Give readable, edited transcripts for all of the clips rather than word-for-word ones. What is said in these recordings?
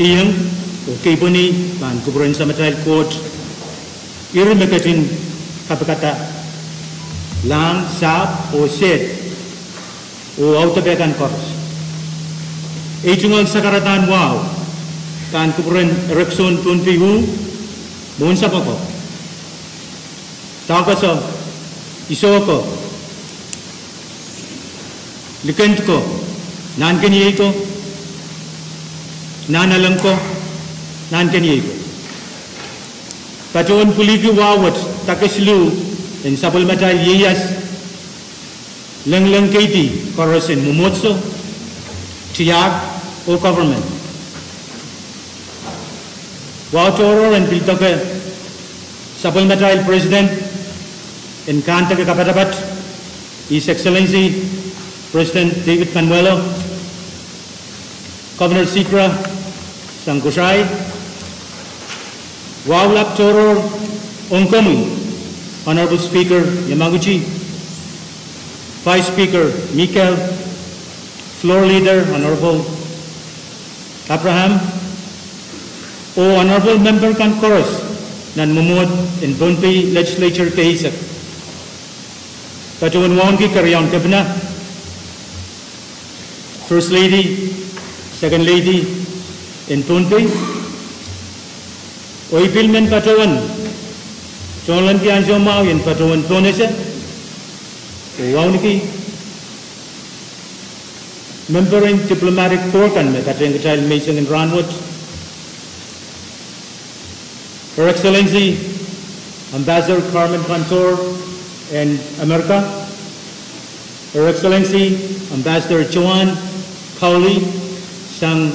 iyang o kibuni ban kuburan sa material court irin mekatin kapakata lang sap o set o autobekan koros ejungal sakaratan wow kan kuburan erekson tunpihu mohon sa pako takaso isoko likent ko nan kaniye ko nan alam ko nan kaniye ko paton puligi wawat takaslu en sabul matal yeyas lang kaiti korosen mumotso tiyak o government wawtoro en biltoke sabul matal president en kanta ke kapatabat His Excellency President David Manuelo, Governor Sikra Sangkusai, Wawlap Toror Ongkomu, Honorable Speaker Yamaguchi, Vice Speaker Mikel, Floor Leader Honorable Abraham, O Honorable Member kan Koros, nan mumut in Bonpi Legislature Kaisak, Patuan Wongi Karyan Kabna, First Lady, Second Lady in Tunpi, Oipilmen Patuan, Jolan Pianjo Mau in Patuan Tonese, Wauniki, Member in Diplomatic Corps and Metatangatil Mason in Ranwood, Her Excellency Ambassador Carmen Cantor in America, Her Excellency Ambassador Joan Cowley sang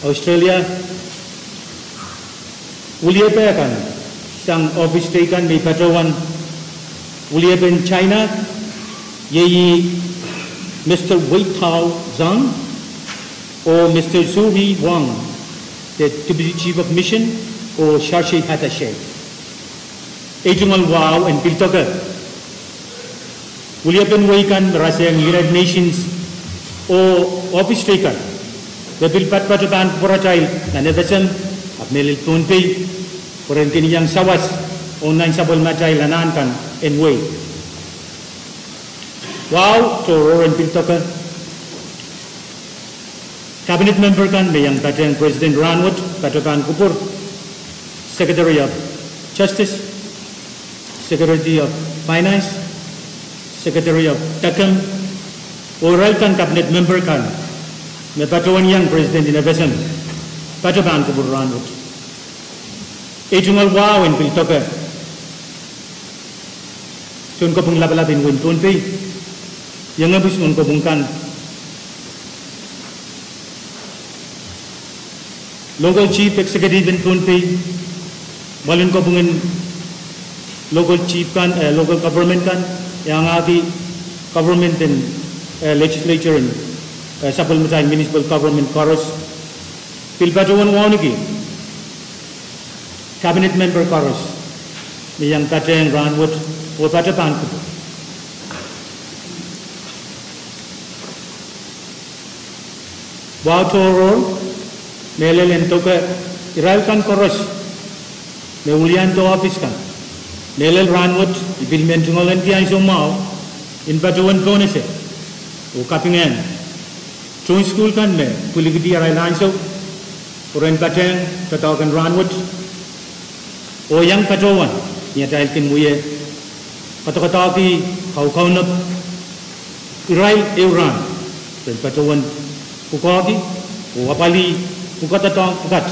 Australia, Uliapekan sang office taken may Patawan, Uliapen China, Yeyi Mr. Wei Tao Zhang or Mr. Zuri Wang, the Deputy Chief of Mission or Shashi Hatashe. Ejungal Wow and Piltoka. Uliapen Weikan Rasang United Nations or office taken. The Bilpat Pataban Poratai and Everson of Melil Tunpi or Yang Sawas or Nine Sabal Matai Lanankan and Way. Wow, to Roran Piltoka. Cabinet member kan Mayang Patang President Ranwood, Patakan Kupur, Secretary of Justice, Secretary of Finance, Secretary of Takam, Oral kan Cabinet member kan, may Patuan Yang President in Abesan, Patakan Kupur Ranwood. Ejungal Wow in Piltoka. Tun ko pong labalabin win tunpi. Yang habis mengkabungkan local chief executive in Tunpi, balun kabungin local chief kan, local government kan, yang agi government and legislature and supplementary municipal government chorus, pilpatuan wanigi, cabinet member chorus, yang kateng Ranwood o patapan ko. Wautoro, Melel and Toka, Iral kan Koros, Meulian to office kan, Melel Ranwood, Ibilmentungal and Pianzo Mau, in Patuan Tonese, O Kapingan, Joint School kan me, Puligidi Ilanso, or in Patang, Patakan Ranwood, O Young Patuan, Yatalkin Muye, Patakataki, Kaukaunap, Iral Euran, then Patuan. Pukogi, Wapali, Pukatatong, Pukat,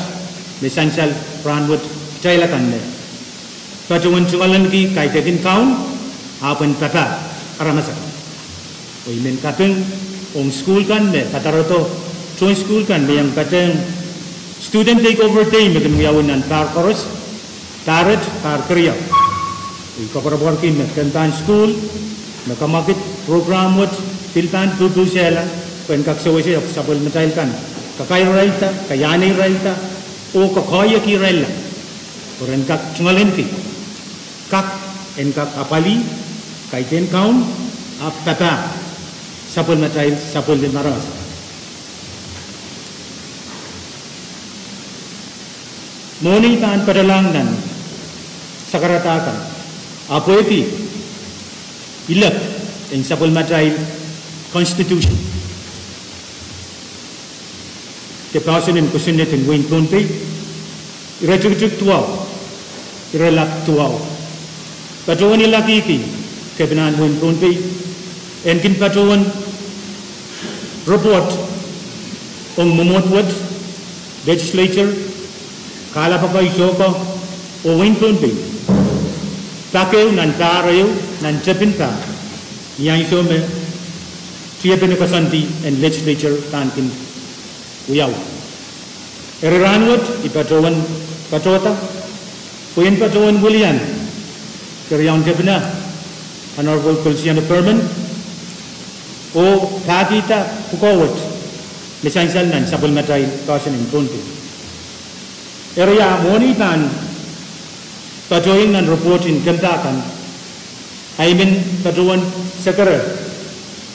the Sansal, Ranwood, Chailakan. Patuan Chualanki, Kaitakin Kaun, Apan Papa, Aramasa. We mean Kaping, school kan, Pataroto, Joint School kan, Mayang Patang, student takeover team, Megan and Par Chorus, Tarot, Par Korea. We cover working at Kantan School, Makamakit program with Pilpan Tutu Sela. When kaksawasi of sabol matail kan kakay raita kayani raita o kakoya ki raila oren kak chungalenti kak en kak apali kaiten kaun ap tata sabol matail sabol de maras Moni tan padalang nan sakaratakan. Apa itu? Elect in supplementary constitution. The person in question in Wayne County, irajuk tuau, iralak tuau. Patuan ilaki ki, kebenan Wayne County, enkin patuan report on memotwat legislature, kala pa iso ko o Wayne County. Takeu nan kareu nan cepinta, yang iso me siapin kasanti and legislature tankin uyau. Eranwat ipatuan patota, puin patuan William, kerjaan kebena, honorable Kulsian Perman, o kakita pukawat, mesansal nan sabul matai kawasan in County. Area moni tan patuin nan report in kentakan, aimin patuan sekere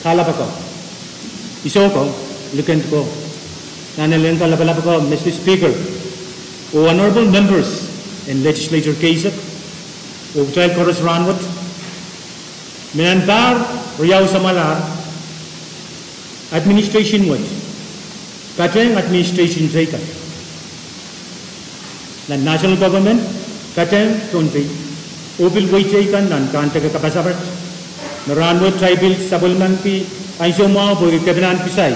kalapako, isoko lukan ko. Nanaleng kalapako, Mr. Speaker, o honorable members in legislature case, o child chorus ranwat, menantar riau samalar administration wat, kateng administration taken. The national government, kateng country, obil way taken and can't take a capasabat. Naranwat tribal supplement pi, Aisoma, boy cabinet pisai.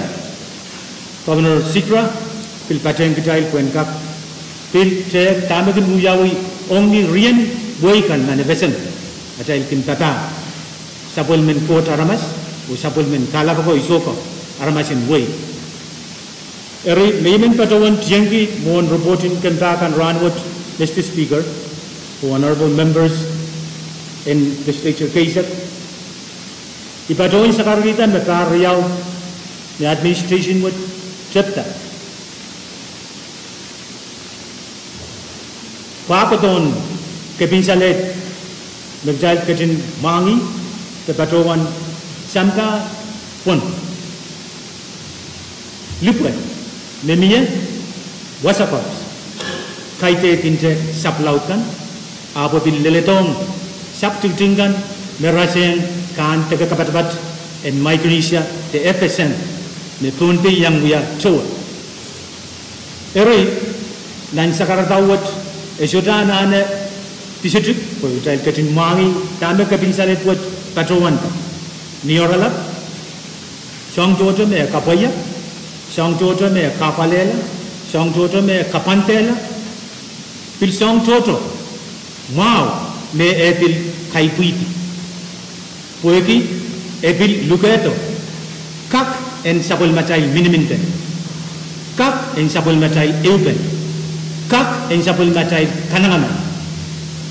Governor Sikra, Pil Pateng Kitail Kwenkap, Pil Che Tamakin Muyawi, only Rian Boykan and a vessel, Atail Kimpata, Supplement Court Aramas, or Supplement Kalapako Isoko, Aramas in Way. Eri Layman Patawan Tiangi, Mon reporting Kentak and Ranwood, Mr. Speaker, who honorable members in legislature case. Ipatawan Sakarita, Makar Riau, the administration would chapter. Papaton Kepinsalet, Magdal Katin Mangi, the Patowan Samka Pun. Lupwe, Nemia, Wasakops, Kaite Tinte Saplaukan, Apobil Leletong, Saptingan, Meraseng, Kan Tekapatabat, and Micronesia, the FSN. The Punti yang we are told. Eri, Nan Sakaratawat, Esotana, Pisitric, which I'll get in Mangi, Tamaka Pinsalet, what Patowanta, Neorala, Song Toto me a Capaya, Song Toto me a Capalela, Song Toto me a Capantella, Pil Song Toto, Mau, me Epil Kaipuiti, Pueki, Epil Lucato, Kak. En sabul matai miniminte, kak en sabul matai eupen, kak en sabul matai kanangaman,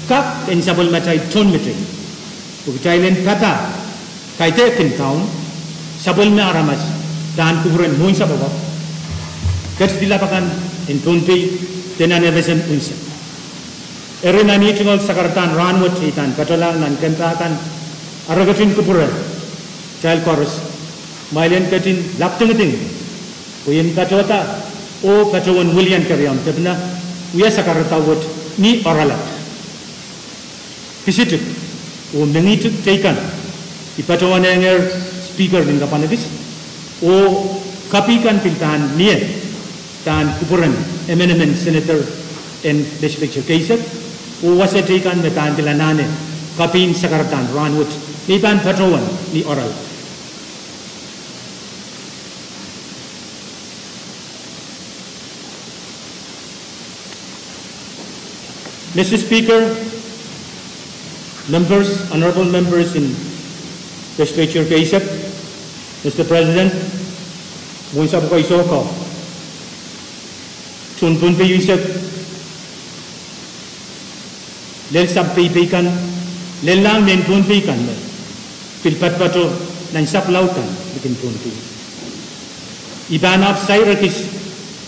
kak en sabul matai tonmete. Ugitailen kata, kaite kentau, sabul me aramas dan kuburan muin sababa. Ket dilapakan en tonpi tenan evesen unsa. Erina nitingol sakartan ranwat itan katolang nan kentakan aragatin kuburan. Child chorus. Mailen katin laptengating, uyen katota, o katawan William Karyam, tabna, uya sakaratawat ni oralat. Kisituk, o mengituk taken, ipatawan enger speaker din kapanagis, o kapikan piltan niya, tan kupuran, eminent senator and legislature cases, o wasa taken metan tilanane, kapin sakaratan, ranwut, ni pan patawan ni oralat. Mr. Speaker, members, honorable members in legislature Kaisap, Mr. President, Munsap Kaisoko, Tunpun Payusap, Lel Sab Pikan, Lelang Menpun Pikan, Pilpatpato, Nansap Lautan, Bikin Punti. Ibanap Sayrakis,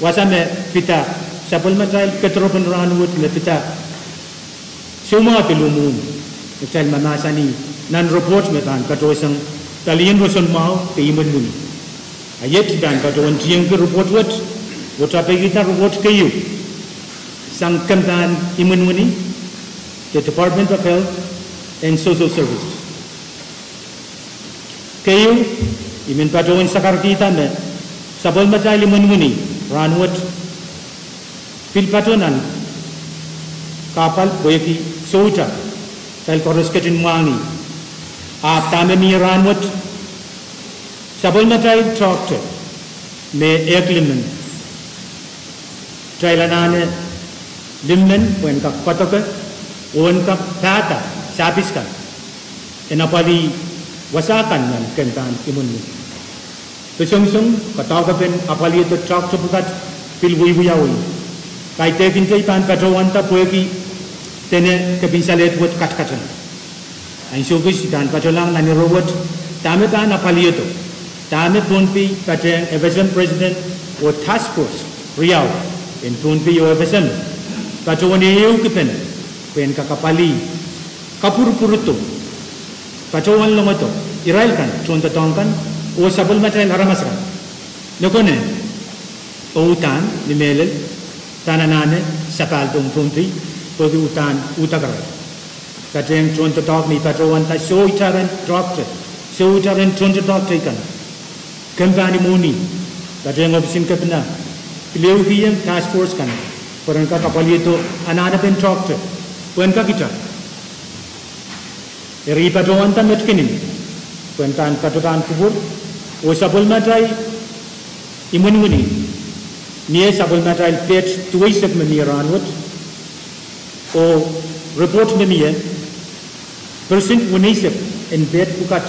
Wasame Pita, Sapul Matal, Petropan Ranwood, Lepita. Semua pelumum, macam mana sani nan report metan katosan kalian roson mau keiman muni. Ayat dan katoan tiang ke report wat apa kita report kayu. sang kampan imunwani the Department of Health and Social Services. Kayo imin patawan sakar kita me sabol matay imunwani ranwat pilpatonan kapal boyaki souta tal korosketin wangi tame mi ranwat sabol matay tractor me eklimen trailanane limmen wen ka patoka wen ka tata sabiskan enapali wasakan nan kentan imunni Pesong-song katawapen apali itu tractor bukat pilwui buyawi kai tekin tay pan patrawanta poeki tene kebisalet buat kat-katan ang sugis dan patrolang nani robot tame tan apali itu tame punpi pateng evasion president o task force Riau in punpi o evasion patrawani eu kipen pen kakapali kapur-puruto patrawan lomato irail kan contoh tongkan o sabol material haramaskan nokone o utan ni melel tananane sapal tung punpi pagi utan utagarai kateng contoh tok mi patrawan ta so itaran doctor so itaran contoh doctor kan kembani muni kateng ofisin kapna pileu hiyam task force kan perangka kapal itu anana pen doctor puanka kita eri patrawan ta metkenin puankan patokan kubur o sabol matay imunwani niya sabol matay pet tuwisap maniranwat o report niya person unisip in pet bukat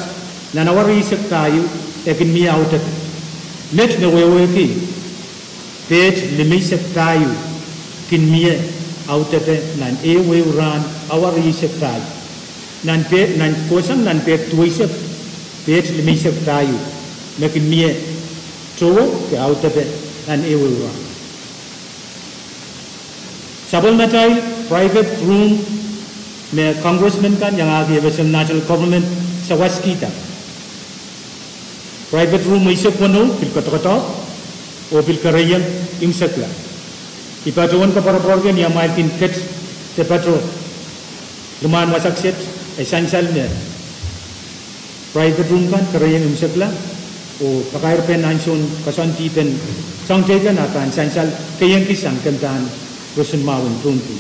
nanawarisip tayo ekin miya utat net na weweki pet limisip tayo kin miya utat nan ran awarisip tayo nan pet nan kosam nan pet tuwisap pet limisip tayo makin mie cowo ke autape an ewa sabol matai private room me congressman kan yang agi evasion national government sa waskita private room isip kono pil kata o pil karayam imsakla ipatuan ka para organ yang malkin ket te patro luman wasakset essential me private room kan karayam imsakla o pakair pen ansun kasanti pen sangtegan akan sansal kayang kisang kentan rusun mawin tuntu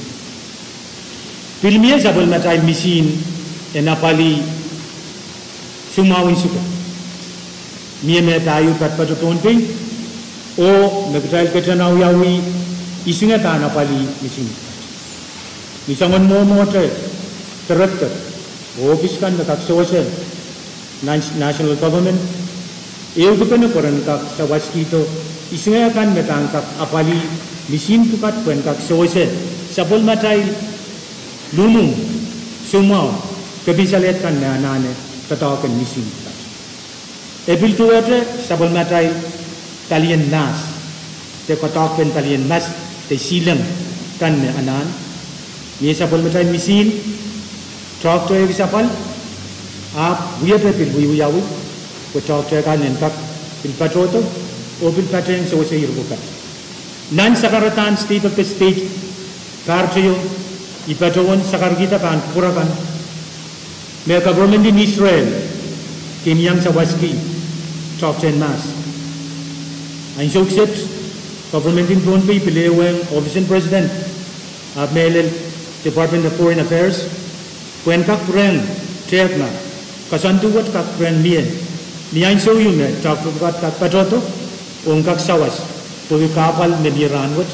pilmia sabol matai misin enapali sumawin suka mia me tayu kat patu tuntu o nagtail ketanaw yawi isinga ta napali misin misangon mo te terat office kan nakaksosa national government eu bukan koran kak sawaski to isinga kan metangkap apali misin tukat pen kak sose sabol matai lumu sumau kebisalet kan nane tatawakan misin ebil tu ate sabol matai talian nas te kotawakan talian nas te silang kan anan ni sabol matai misin tractor e sapal ap buya te pil buyawi ko tractor kan entak pil patroto o pil patren so se irbuka nan sakaratan state of the state karjo ipatron sakar kita kan purakan me government in Israel kinyang sawaski tractor mas ein sukset government in Bonpi pileweng official president of Melel Department of Foreign Affairs kwen kak preng tekna kasantuwat kak preng mien niyan so yung tractor kak patroto ong kak sawas pagi kapal mediranwat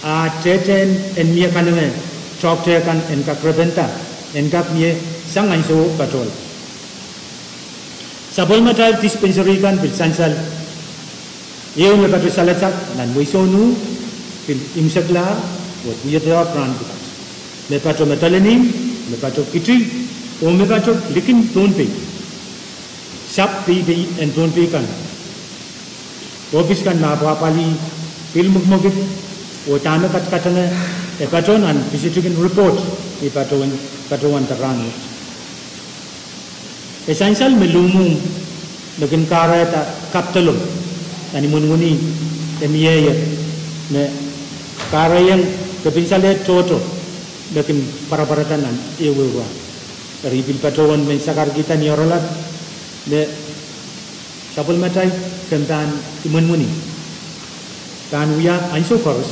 a teten en mia kanenge tractor kan en kak rebenta en kak mie sangan so patrol sabol matal dispensary kan bil sansal yeu me patro salatak nan moisonu bil imsakla wat wiya pran bukat me patro metalenim me patro kitri o me patro likin tonpe sap pi en tonpe kan office kan na pali pil mugmogit o tama katana e patron an visiting report e patron tarang essential melumu nagin karata kaptalom ani munmuni emiye ne karayang kebinsale toto lekin para-paratanan ewewa ribil patawan men sakar kita ni oralat le sapul matai kentan imun muni kan uya anso kors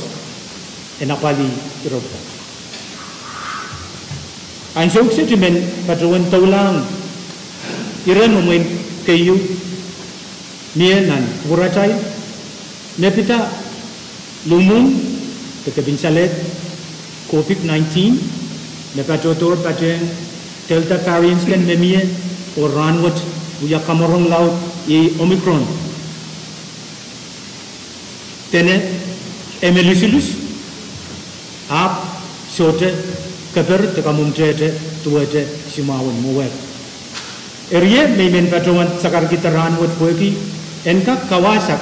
enapali iroba anso sentimen patawan taulang iran momen kayu nienan buratai nepita lumung kebinsale COVID-19 nepatotor pateng Delta variants kan memie or ranwat uya kamarong laut e Omicron tene emelusilus ap sote kabar tekamumjete tuate simawan muwek erie memen patowan sakar kita ranwat poeki enkak kawasak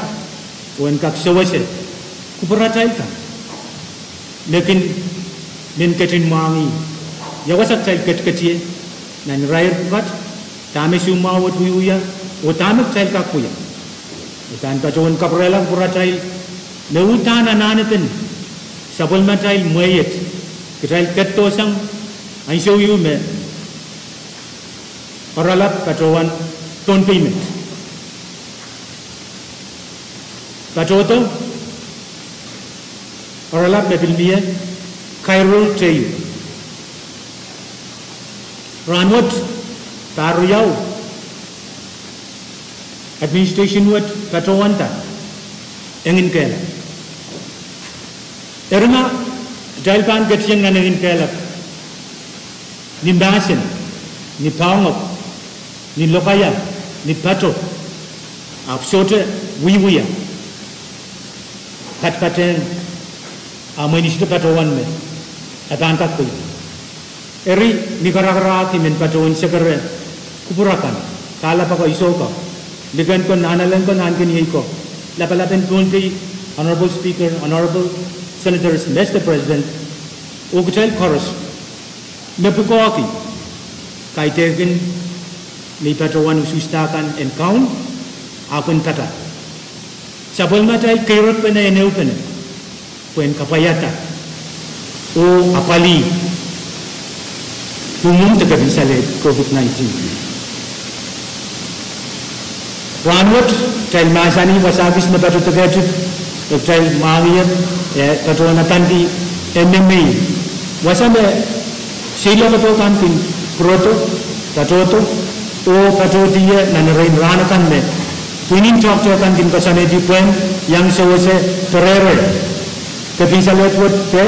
o enkak sewase kuperatai lekin min ketin mangi ya wasak tai ket ketie nan rair bat tame suma wat wiuya o tame tai ka kuya utan ka jon kaprela puratai le utan ananaten sabol matai moyet kitai ketto sang ai show you me oralap katowan ton payment katoto oralap me bilmiye Cairo Tayu Ranwat Taruyau Administration wat Patawanta Engin Kela Erma Jalpan Gatyang na Engin Kela Ni Basin Ni Pangok Ni Lokaya Ni Pato Apsote Wiwia Patpaten Amanishta Patawan me Atanka kuy eri nikara ki men patawan sekere kupurakan kala pa ko isoka ligan ko nanalan ko nan kin ko lapalapen kunti honorable speaker honorable senators Mr. President Ogtel Chorus napukoki kaitegen ni patawan usustakan and count akun tata sabol matai kairot pena eneu pena puen kapayata o apali umum terkabisale COVID-19 ranwat tel masani wasabis na batu tergajut tel mawiyat katona tanti MMA wasame sila kato kantin proto katoto o katotiya nanarain ranakan me twinning talk kantin kasane di puen yang sewase terere kabisale wat te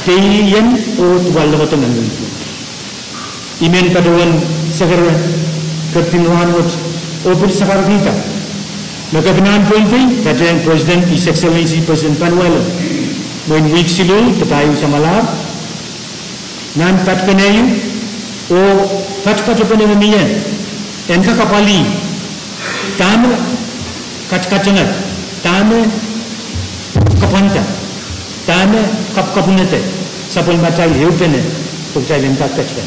teyen o walawatan nandun imen kaduan seger ketinruan wat opil sakar kita maka benan pointi kata President His Excellency President Panuelo when week silu tetayu samalar nan pat penayu o pat penayu miya enka kapali tame kat-katangat tame kapanta tame kap-kapunete sapul matai heupene pagtai lentak kachwa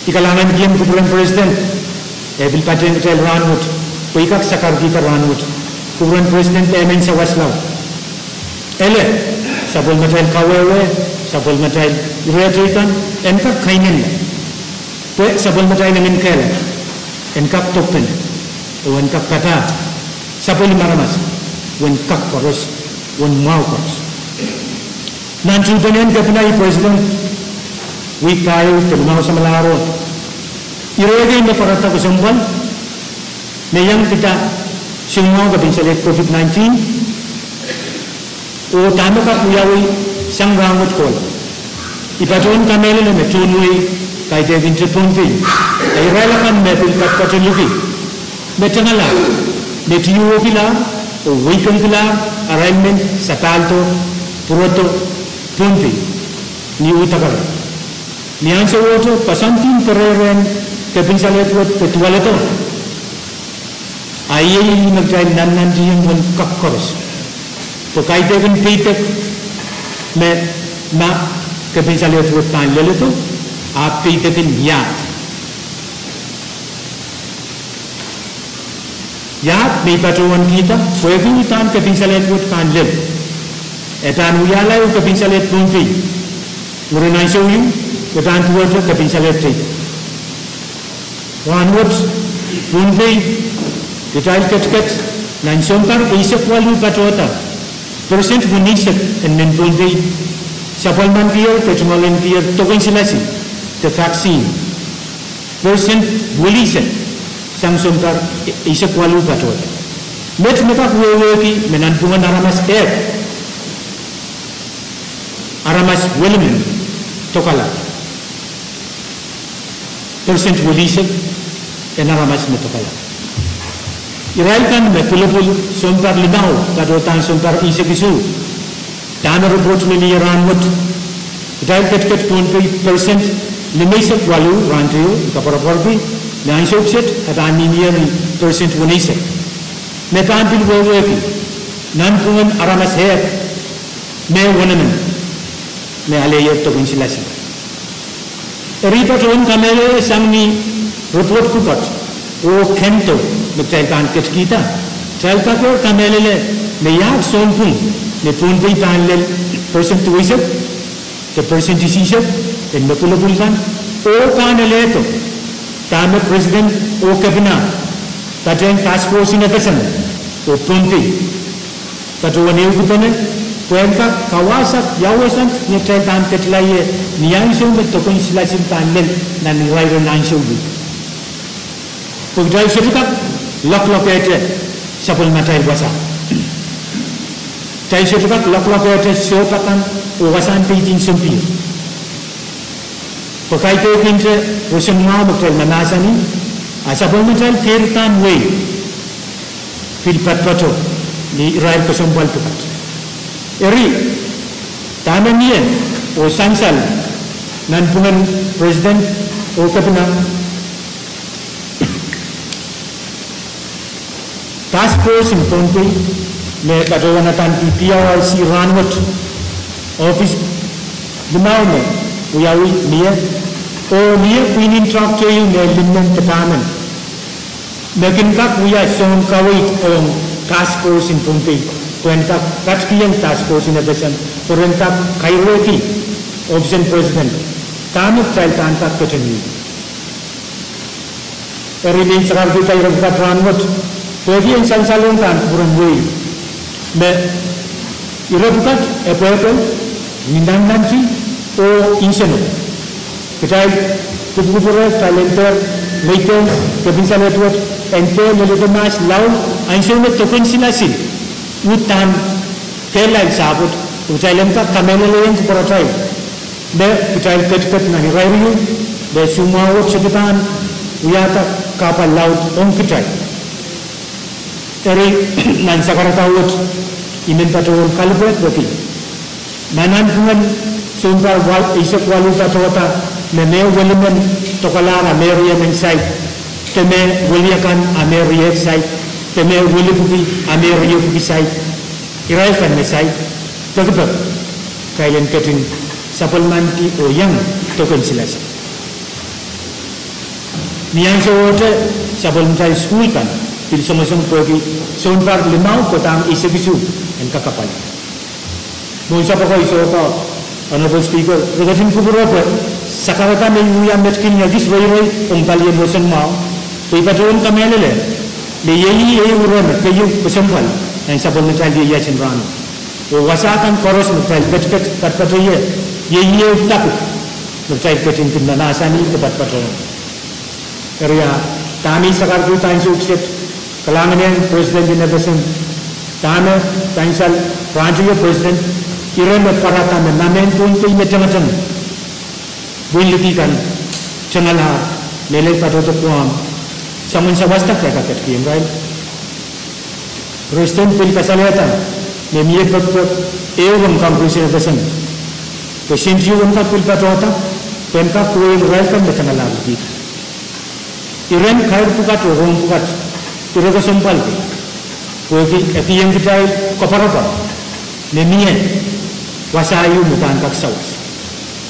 ikalangan diam kuburan President bil paten tel ranut poikak sakar kita ranut kuburan President emen sawaslau ele sapul matai kawewe sapul matai reajitan enka kainen pe sapul matai nemen kele enka topen o enka kata sapul maramas wen kak koros wen mau koros nanti penen kepenai President week tayo terima sa malaro irege na parata ko sambal na yang kita semua kebinsale COVID-19 o tama ka kuyawi sang rangot ko ipaton kamele na metunwi kay Devin Tripunti ay relakan mepil katuluki metangala metiyo kila o weekend kila arraignment sapalto puroto punti ni utakara niyan sa woto pasantin pereren kebinsale tuat ketualeto ayay nagjain nanan diyang wan kakkoros to kaite kan pitek me na kebinsale tuat tan leleto a pitekin yat may patuan kita pwede tan kebinsale tuat tan lel etan uyala u kapinsalet punti urenai soyu etan tuwa kapinsalet te wanwat punti detail ket nan sonkar isek walu patota percent bunisek en men punti sapal man pier petumolen pier token silasi the vaccine percent bulisek sang sonkar isek walu patota met meka kuweki menan pungan aramas welemen tokala percent bulisek en aramas metokala iraikan me pulupul sompar limau kadotan sompar isek isu dana report me liran mut irai ket pun percent limesek walu rantiu kapara porbi nai sokset adani niari percent bulisek metan bil weweki nan pungan aramas hek me wonemen me aleye to kunsilasi ripat on kamele samni report kupat o kento betul kan kita celka ko kamele le me yak sonpun me pun pi tan le percent tuisep the percent isisep en me pula pulkan o kan le to tame president o kabina tajen task force in action o punti tatu wane ukutane kuenka kawasak yawasan ni celkan ketlaye niang sung to kunsilasi tan le nan rider nan shugu pagdai setup lock-lockete sapul matai wasa tai setup lock-lockete sopatan wasan pitin sempir pakai to kinte usemma betul manasani asapul matai kirtan way filpat pato di rail kesombal tukat eri tanamien o sansal nan pungan presiden o kabina task force in Pompeii me katawanatan PRC Ranwat office dimaume uyawi mia o mia queen tractor you me limmen department mekin kak uya son kawit on task force in Pompeii kuentak katkiyan task force in action kuentak kairoti option president tamu trailtan tak keteni erin sarar kita irang Ranwat Pagi yang salon kan kurang wei, me irabukat apa mindan nanti o inseno. Kita kubur talenter, later kebisa network, ente melete mas lau, inseno token silasi, utan kelai sabut, ucailem ka kamera lain kuperatai. Me kita ket nani rayu, me semua work sekitan, uyata kapal laut on kita. Eri nan sakarata wot imen patawon kalbet boti nanan pungan sumpar wal isek walu patawata me welemen tokalara meria men site teme weliakan ameria site teme welibuki ameria buki site irai kan me site tegep kayen ketin sapal manti o yang token silasi niang sote sapal manti school kan Pil sama-sama pergi sontar limau kotang isu-isu dan kakapal. Mungkin apa kau isu apa? Honorable Speaker, regatin kubur apa? Sakarata meyuya metkin yagis roy umpalian bosan mau. Pipatuan kami lele. Leyeyi uron kayu besampal yang sabun metal dia cendran. Wasakan koros metal ket patpatuye. Yeyi takut metal ketin tindanasani tepat patuan. Area kami sakaratu tain sukses. Kalangan Presiden di Nebesan, tanah tangsal Ranjaya Presiden, kiran perhatian namen pun macam-macam, builikan, cengalah, lelai pada tuan, samun sawastak mereka ketkian, right? Presiden pilih kesalihatan, memilih betul, ewan kampus Nebesan, kesenju unta pilih pada otak, pentak kuih railkan berkenal lagi. Iran khair pukat, orang pukat. Turun ke sumpal, pergi yang kita koparapa, nemian, wasayu bukan tak sawas.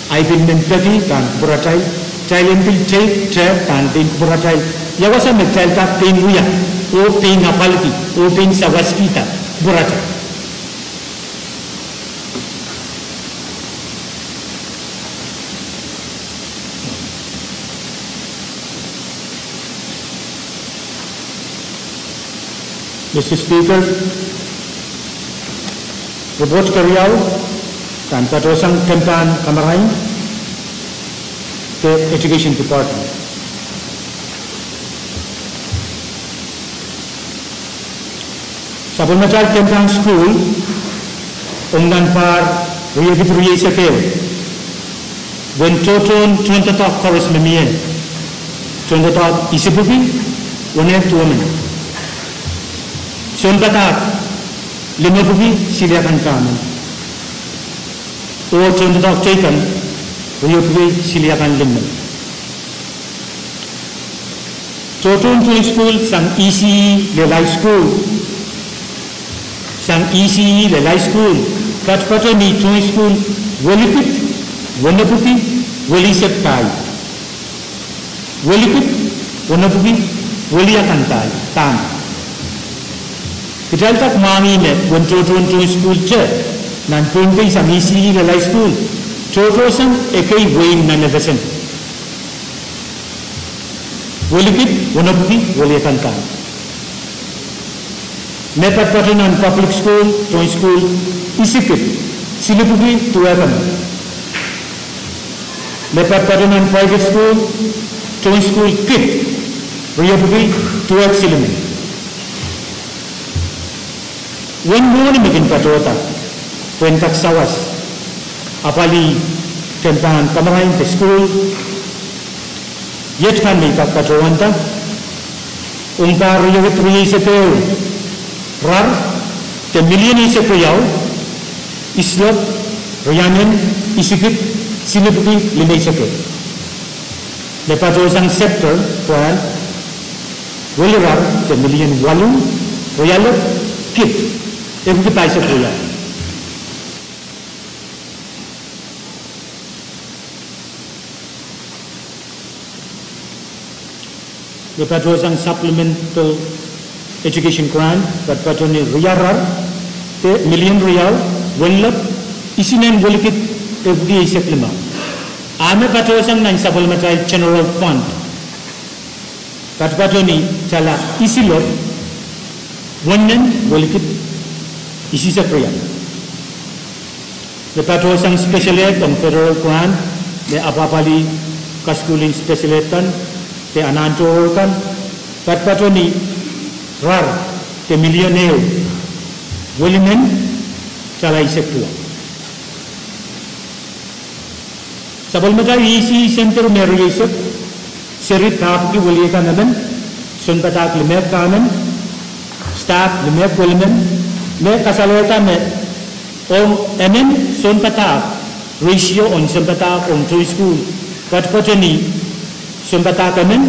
Aibin menteri kan beratai, cailen pil cek kan pin beratai. Ya wasa mental tak pin uya, o pin apalki, o pin sawas kita beratai. Mr. Speaker, report Kariau dan Patosang Kempan Kamarain ke Education Department. Sabun Macal Kempan School, Ungdan Par, Riyadipuriye Sakeo, when Toton Tuntatak Chorus Memien, Tuntatak Isipupi, one have to women. Suntatak, Limapupi, Siliakan Kaman. Or Tuntatak Taken, Riyupupi, Siliakan Limman. Toton Twin School, Sang ECE, Lelai School, Sang ECE, Lelai School, Katpatani Twin School, Welipit, Wanapupi, Weliseptai. Welipit, Wanapupi, Weliakantai, Tam. Kita tak mami net, when Toton Twin School che, nan Punti Sang ECE, Lelai School, Totosan, Eke Wayne Nanavasan. Welipit, Wanapupi, Weliakantai. Mepat Patanan Public School, Joint School, Isikit, Silipupi, Tuakan. Mepat Patanan Private School, Joint School, Kit, Riyapupi, Tuak Siliman. When morning begin Patota, when Taksawas, Apali, Kempan, Kamarain, the school, yet can make up Patawanta, Unkar Riyapupi Sepeo. Rar, the million is a Kuyao, Islop, Ryamen, Isikit, Silipupi, Limesake. The Patosang Scepter, Kwan, Willirar, the million Walum, Royalop, Kit, every Paisa Kuya. The Patosang Supplemental Education grant, but patoni riyarar, te million riyal, wallap, isinen bolikit FDI seklima. Ame patosang nan sabol matai general fund. Kat patoni cala isilot, wannen bolikit isi sekriya. The patosang special ed on federal grant, the apapali kaskulin special ed kan, the ananto kan, kat patoni Rar, the millionaire, Williman, Chalai Sectua. Sabalmata EC Center Merriasuk, Serit Tapki Williakanan, Sunpatak Limek Kanan, Staff Limek Williman, Mek Kasalota Met, MN Sunpatak, ratio on Sunpatak on two school, but Potani, Sunpatakaman,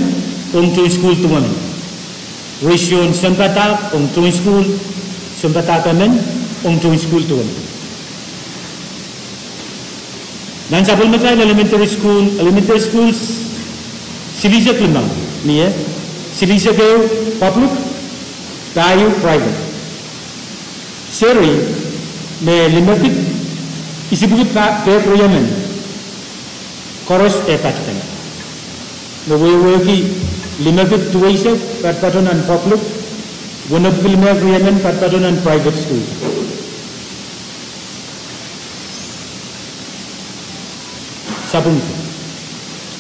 on two school to women. Ratio on Sampatak, on Twin School, Sampatakaman, on Twin School to one. Nan Sabul Matai Elementary Schools, Silisa Klimang, near Silisa Gale, public, Tayu, private. Seri, me limited, Isibukit Pay Royaman, Chorus Epatan. The way working. Limited to Asia, Patpaton and public, one of Pilmer Agreement, Patpaton and private school. Sabun.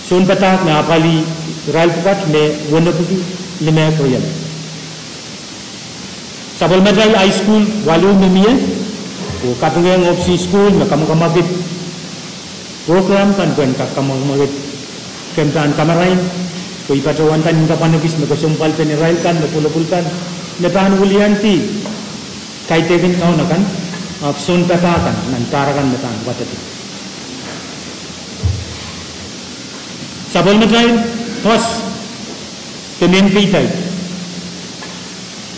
Soon Patak, Napali, Ralpat, me one of Limer Agreement. Sabalmadal High School, Walu Mimia, or Kapungang of C School, Nakamukamabit program, and when Kakamamabit Kempan Kamarain. Kung ipatawantan yung kapanagis na kasumpal pa ni Railkan, na pulapulkan, na pahanulianti, kahit event na unakan, apson patakan, nantarakan na tahan, watati. Sabal matay, pas, temen pitay.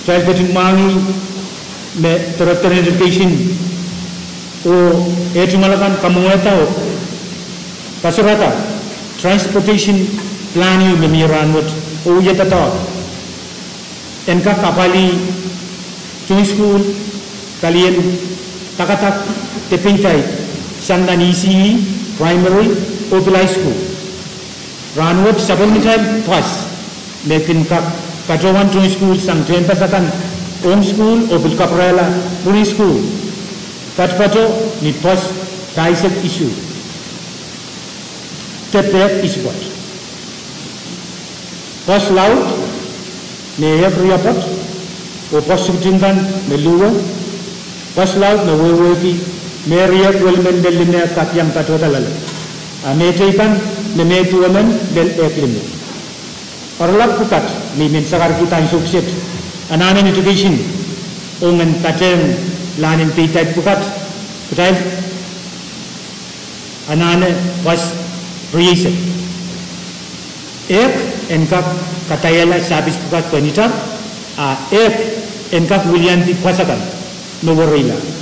Child pating mangi, may character education, o eto malakan, kamunga tao, pasurata, transportation, plan you memiran what oh yet at all. Enka kapali Twin School, Kalian Takatak, Tepintai, Sandan ECE, Primary, Opilai School. Ranwood, Sabon Mitai, Plus, Mekin Kak, Kajawan Twin School, Sang Tuan Pasakan, home school o bil kaprela puri school katpato ni pos taisek issue tepek isbot pos laut ne yapriapat o pos subtingan meluwa pos laut na wewe Maria Wilman del Lina Kapiang Patotala. A Metrikan, the Metu woman del Eklim. Or Lapukat, Mimin Sagarputan Suksit, an an education, Omen Katem, Lanin Pitat Pukat, Putai, Anane was reason. Ek and Kap Katayala Sabis Pukat Penita, Ek and Kap William P. Pasakan, Novorilla.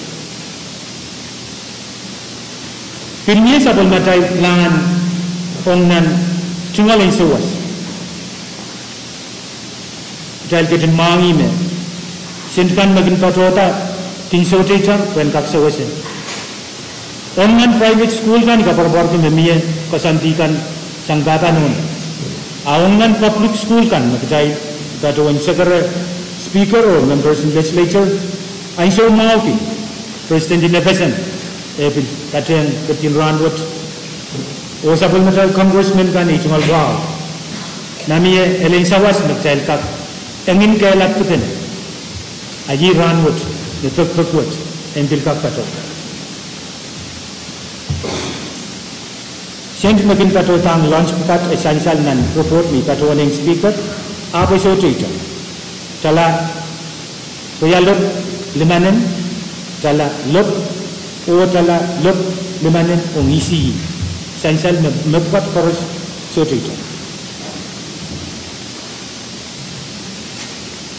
Pilnya sabol matai lan ongnan cungal yang sewas. Jal kita mangi me. Sentkan magin patota tingso teacher when kak sewasen. Ongnan private school kan kapar borki me mie kasantikan sanggata non. Ongnan public school kan magjai kata wan segera speaker or members in legislature. Aiso mauki president in Nepesan. Epil kateng ketin ranwat o sabul matal congressman kan itu mal wow nami elen sawas matal kak engin kailak puten aji ranwat netok pekut empil kak kato sent makin kato tang launch pukat essential nan report ni kato ning speaker apa so tita tala koyalop limanen tala lop o tala lop limanen ongisi sansal mepat koros sotito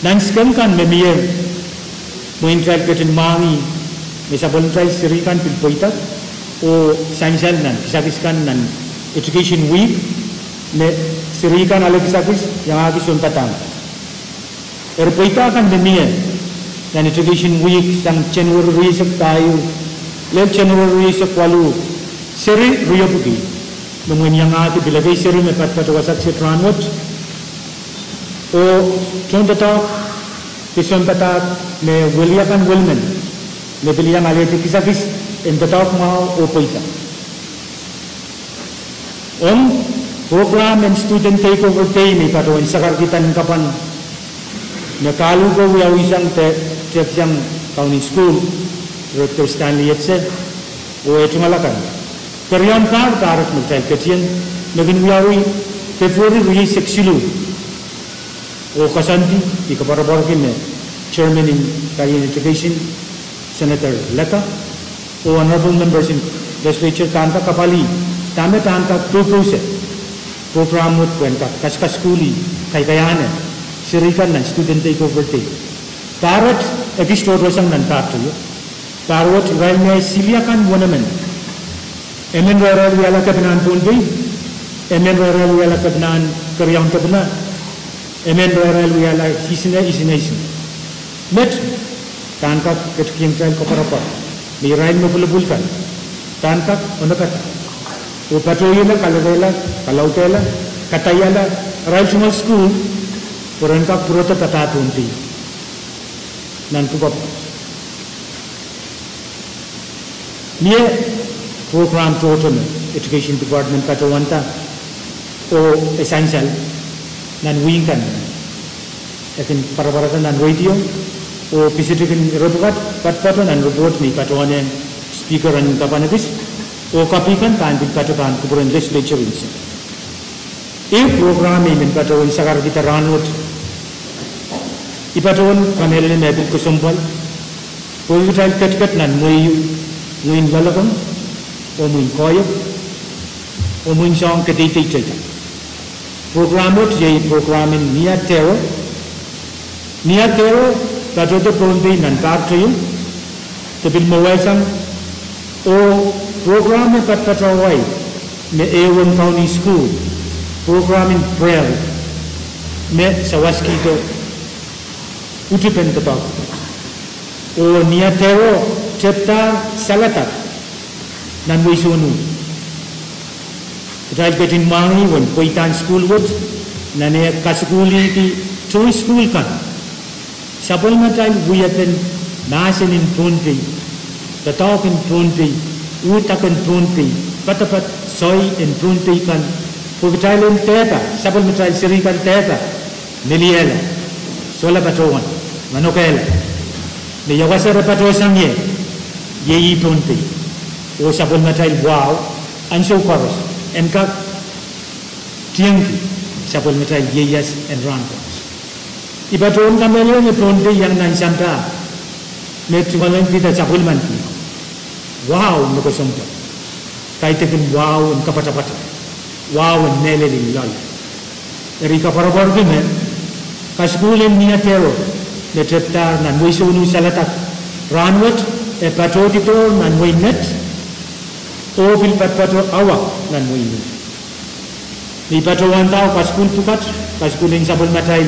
dan skam kan memie muintral ketin mangi mesa bontrai sirikan pilpoita o sansal nan kisakiskan nan education week ne sirikan ale kisakis yang agi sontatan erpoita kan memie dan education week sang January sektayu lek January sekwalu seri ruyapuki mengenyangati bilagai seri mepat pada wasak setranwat o contoh kesompatak me weliakan Wilman me beliang aleti kisakis entetak mau o poita program and student takeover day ni pada wan sakar kita kapan me kalu ko wiawisang te yang kauni school Dr. Stanley Yetse o itu malakan Karian kar tarak mental kecian nagin wiawi February ruhi seksilu o kasanti di kaparabarkin chairman in Karian Education Senator Leka o honorable members in legislature tanta kapali tame tanta propose program mut kwenta kaskas skuli kayana sirikan nan student takeover day tarat episode rosang nan tatu Tarwat Railway Siliakan Wonaman Emen Royal Wiala Kabinan Tundi Emen Royal Wiala Kabinan Karyang Kabina Emen Royal Wiala Hisina Isinaisin Met Tankak Ketking Trail Koparapa Di Rail Mupulubulkan Tankak Onakata Upatoyila Kalavela Kalautela Katayala Rail Sumal School Purankak Purota Tatatunti Nankupapa Near program total education department katawanta o essential nan wingkan akin para-para nan radio o pisitikin report pat nan report ni katawane speaker an kapanagis o kapikan kan bin katakan kuburan legislature insa e program ni katawan sakar kita ranut ipatawan panel ni abil kusumpal o vital kat nan moyu Muin lalakon, o muin koyok, o muin song ketiti cerita. Programut jadi programin niat tero kata tu pronti nan kartu tapi mewasang o programin patawai me Ewan County School programin prayer me sawaski to utipen ketok o niat tero Cipta salatak nan wisunu. Kita ketin mangi wan poitan school wood nan kasukuli di choice school kan. Sabol matai wuyaten nasin in punti, tatok in punti, utak in punti, patapat soy in punti kan, pugtail in teta, sabol matai siri kan teta, niliela, sola patoan, manokela, ni yawasara pato sangye, ye punti, o sabol matai wow, anso koros, en kak tiangki, sabol matai yeyas en rankos. Ibaton kamelo ni pronde yang nan samta me tuwalan kita sabul manti wow no ko somto kai tekin wow en kapata-pata wow en nele li lal eri ka parabor ke me kaskulen niya tero le treptar nan wiso nu salatak ranwat e patoti to nan winet o bil patpato awa nan wini ni patowan tao kaskul pukat kaskulen sabul matai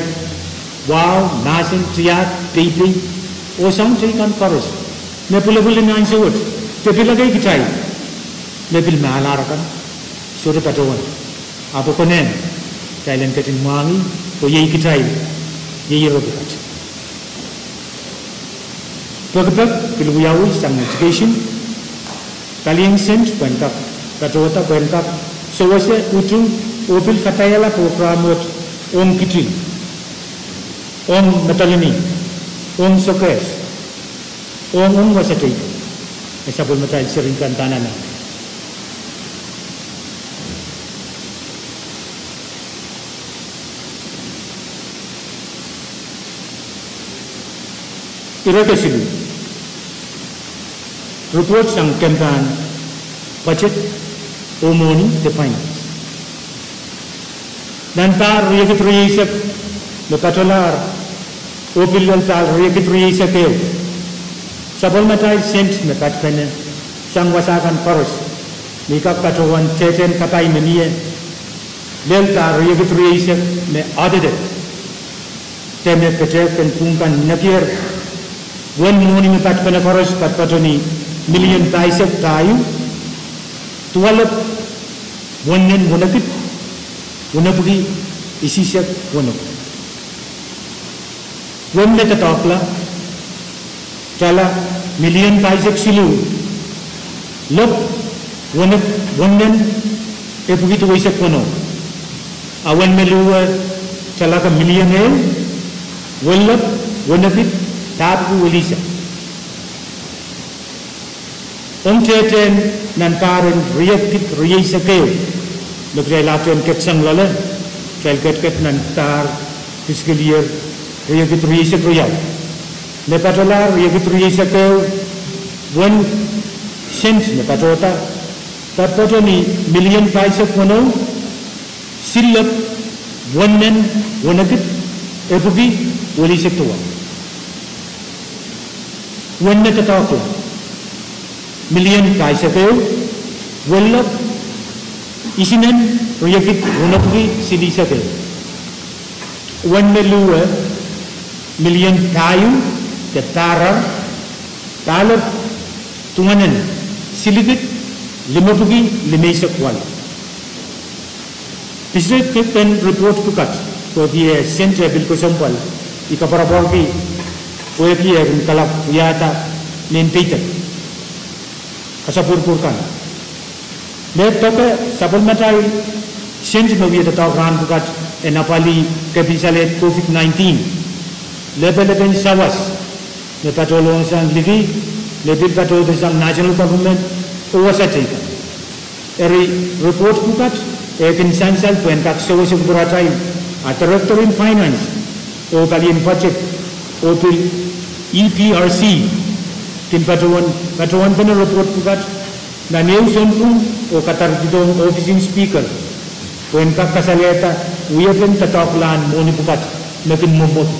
wow, nasin, triat, pipi, o sang kan paris. Me pula-pula na ang sawat. Tapi lagay kitay. Me bil maalarakan. Sura patawan. Apo konen. Kailan katin mangi. O yay kitay. Yay robikat. Pagpag, piluyawi sang education. Kaliang sent, kuentak. Katawata, kuentak. Sawasya, utung, opil katayala programot. Om kitil. Om Natalini, Om Sokes, Om Wasati, Sabul Matai seringkan tanana. Ira kesilu, report sang campaign budget omoni the finance. Dan tar riyak riyak lepatolar opilal tal riyak riyak keu. Sabol matai sent me patpene sang wasakan paros. Nikap patowan teten kapai meniye. Lel tar riyak riyak me adede. Teme petek pen pungkan nakir. Wen moni me patpene paros patpatoni million paisek tayu. Tualap wonen wonakit wonapugi isisak wonok. When let the topla, Tala, million Paisek Silu, look, one then, if we to Isak Pono. A one Melua, Talaka million ale, well up, one of it, Tabu Elisa. Teten, Nanparan, Riakit, Riesakeo, look, they'll have to get some lola, shall get Nantar, fiscal year. Riyak riyak royal. Nepatola riyak riyak keu one cent nepatota. Tapoto ni million paisa kono silap one nen one agit epugi wali sektua. One netatako million paisa keu wallap isinen riyak one epugi silisa keu. One melua million kayu, ketara, talap, tunganan, siligit, 50 limesa kwal. Pisre pen report pukat, ko dia sentre bil ko sampal, ikaparabor ki, ko dia kalap yata nempita. Kasapur kan. Le toke sabon matai sentre no dia tahu ran pukat enapali kebisalet COVID-19. Level sawas, le patolong sang ligi, lebil patol sang national government, owasatika. Eri report bukat, ekin sansal puen kak sawas beratai, a director in finance, o kalian budget, o pil EPRC, tin patuan pena report bukat, na news onpun, o katar didong officing speaker, puen kak kasaleta, uyapen tataklan moni bukat, nakin mumot.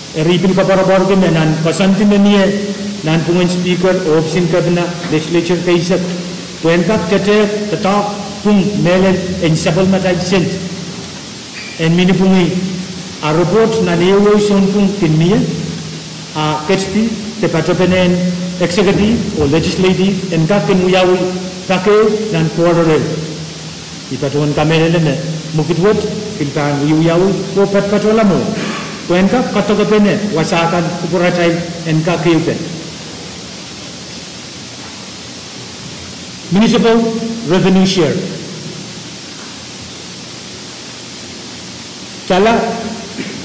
Ripil kaparabor ke nan pasanti meniye nan pungan speaker office kabina legislature kaisak puentak tete tatak pung melen en sabal matai sent en mini pungi a report nan ewo son pung tinmiye a kesti te patopenen executive or legislative en kak muyawi take nan quarter ipatuan kamelen ne mukitwot kilpan muyawi ko pat patolamo Kuenka katokapene wasakan upuratai enka kiyupen. Municipal revenue share. Cala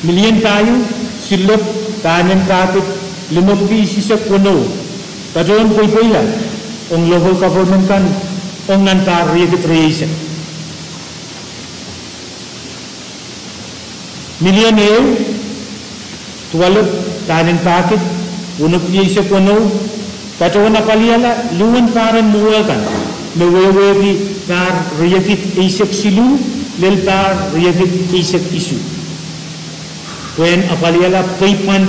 million tayo silop tanen kapit 50 kuno. Kajon puyla ong local government kan ong nantar registration. Million euro 12 tanen kapit 50 kuno. Kajon apaliala luan paran muakan. Mewewe tar reagit isek silu lel tar reagit isek isu. When apaliala payment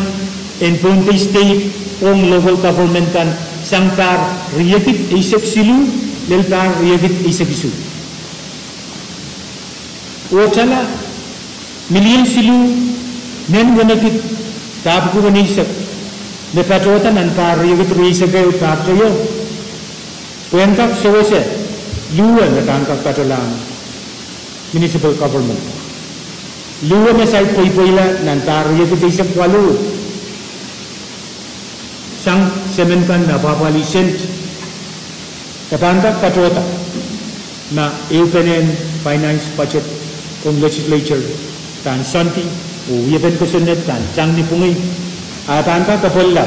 in Ponte State ong local government kan sangtar reagit isek silu lel tar reagit isek isu. Ochala million silu nen wanakit tapu wanisek nepatota nan tar reagit isek tar tayo. Kuenkak sewese luar nakangkak katalang municipal government. Luar mesai poi-poila nantar ye kita isap walu. Sang semenkan na papali sent. Kapangkak katota na Eupenin finance budget kong legislature tan santi o yepen kusunet tan jang ni pungi atangka kapola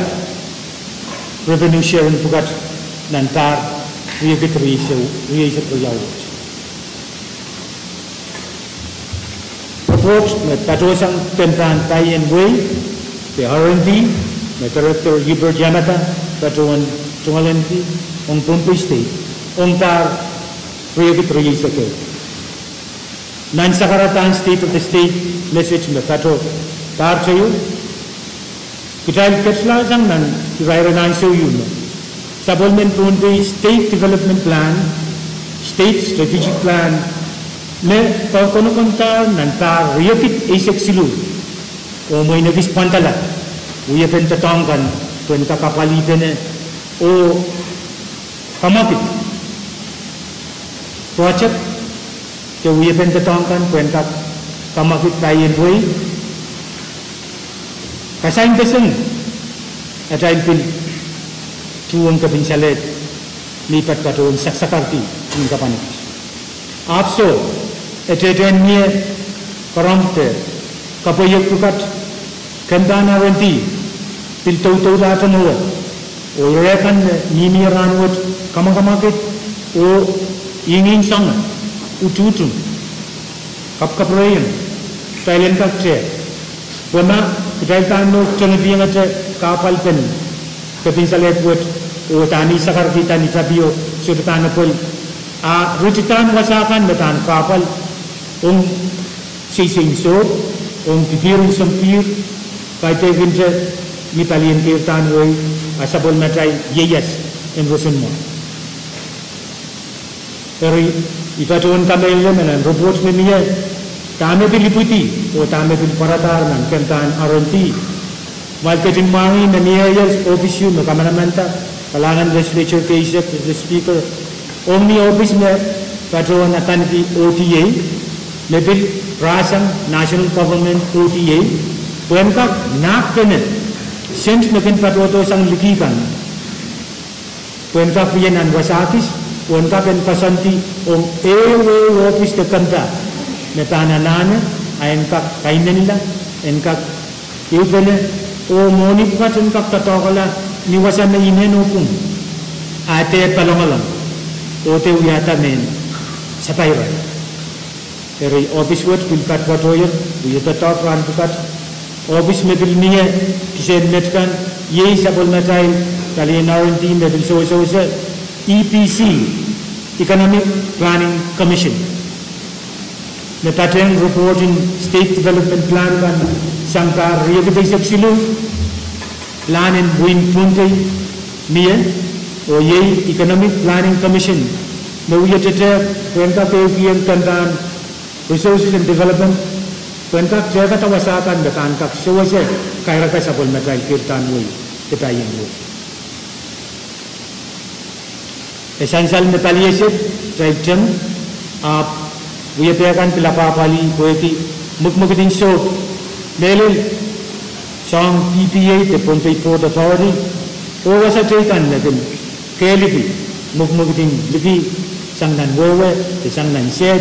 revenue sharing pukat nantar registrasi berjauh. Report metadosang tentang tayen way, the R&D, Director Gilbert Janata, Katuan Tungalanti, on Ponte State, on tar registrasi ke. Nan sakaratan state of the state message metato tar chayu. Kita ketla jang nan kira nan sayu. Supplement Ponte State Development Plan, State Strategic Plan, ne kono kontar nantar riakit isek silu. O may nagis pantala, uya pentatangkan, tuen kakapali pene, o kamakit. Tuacap, ke uya pentatangkan, tuen kamakit tayen way. Kasain peseng, atayin pil. Tuang kapinsalet lipat katuan saksakarti in kapanik. Afso eteten nie karamte kapoyek tukat kandana renti piltau datan huwa o rekan nimi ranwat kamakamakit o ingin sanga ututun kaprayan Thailand kakche wana kaitan no changiang ate kapal pen kapinsalet buat utani sakar kita ni tabio sudah pol a rutitan wasakan betan kapal sising so pipiring sempir kaite ginje ni palien kirtan woi asabol matai yeyas en rosunmo eri itaton kamele menan robot menia tame piliputi o tame pil paratar nan kentan aronti marketing money na niyayas office yun makamanamanta kalangan legislature case the speaker omni office me patrol na tanpi OTA level rasang national government OTA buenkak nak kene sense mekin patrol to sang likikan buenkak pianan wasakis buenkak en pasanti om ewe office de kanta metana nana ayenkak kainenila enkak yubene o monip ka chen kap tatokala niwasan na inen opung ate palongalang o te uyata men sapayra eri office work bil kat watoyer uyata top ran bukat office me bil niye kisen metkan ye sabol matai kali R&D me bil so EPC Economic Planning Commission the pattern reporting state development plan kan sangkar riagit isek silu plan in buin Ponte niye o ye economic planning commission no yetete kwenta pe kian tandan resources and development kwenta jaga tawasakan bekan kak sewase kaira ka sabol matai kirtan woi ketayen wo essential metaliesip traitem आप ये पेगन पिलापा पाली कोई की मुख मुख दिन सो मेले song PPA the Pohnpei Port Authority o wasa taken lekin keliki mukmukiting liki sangnan wewe the sangnan shed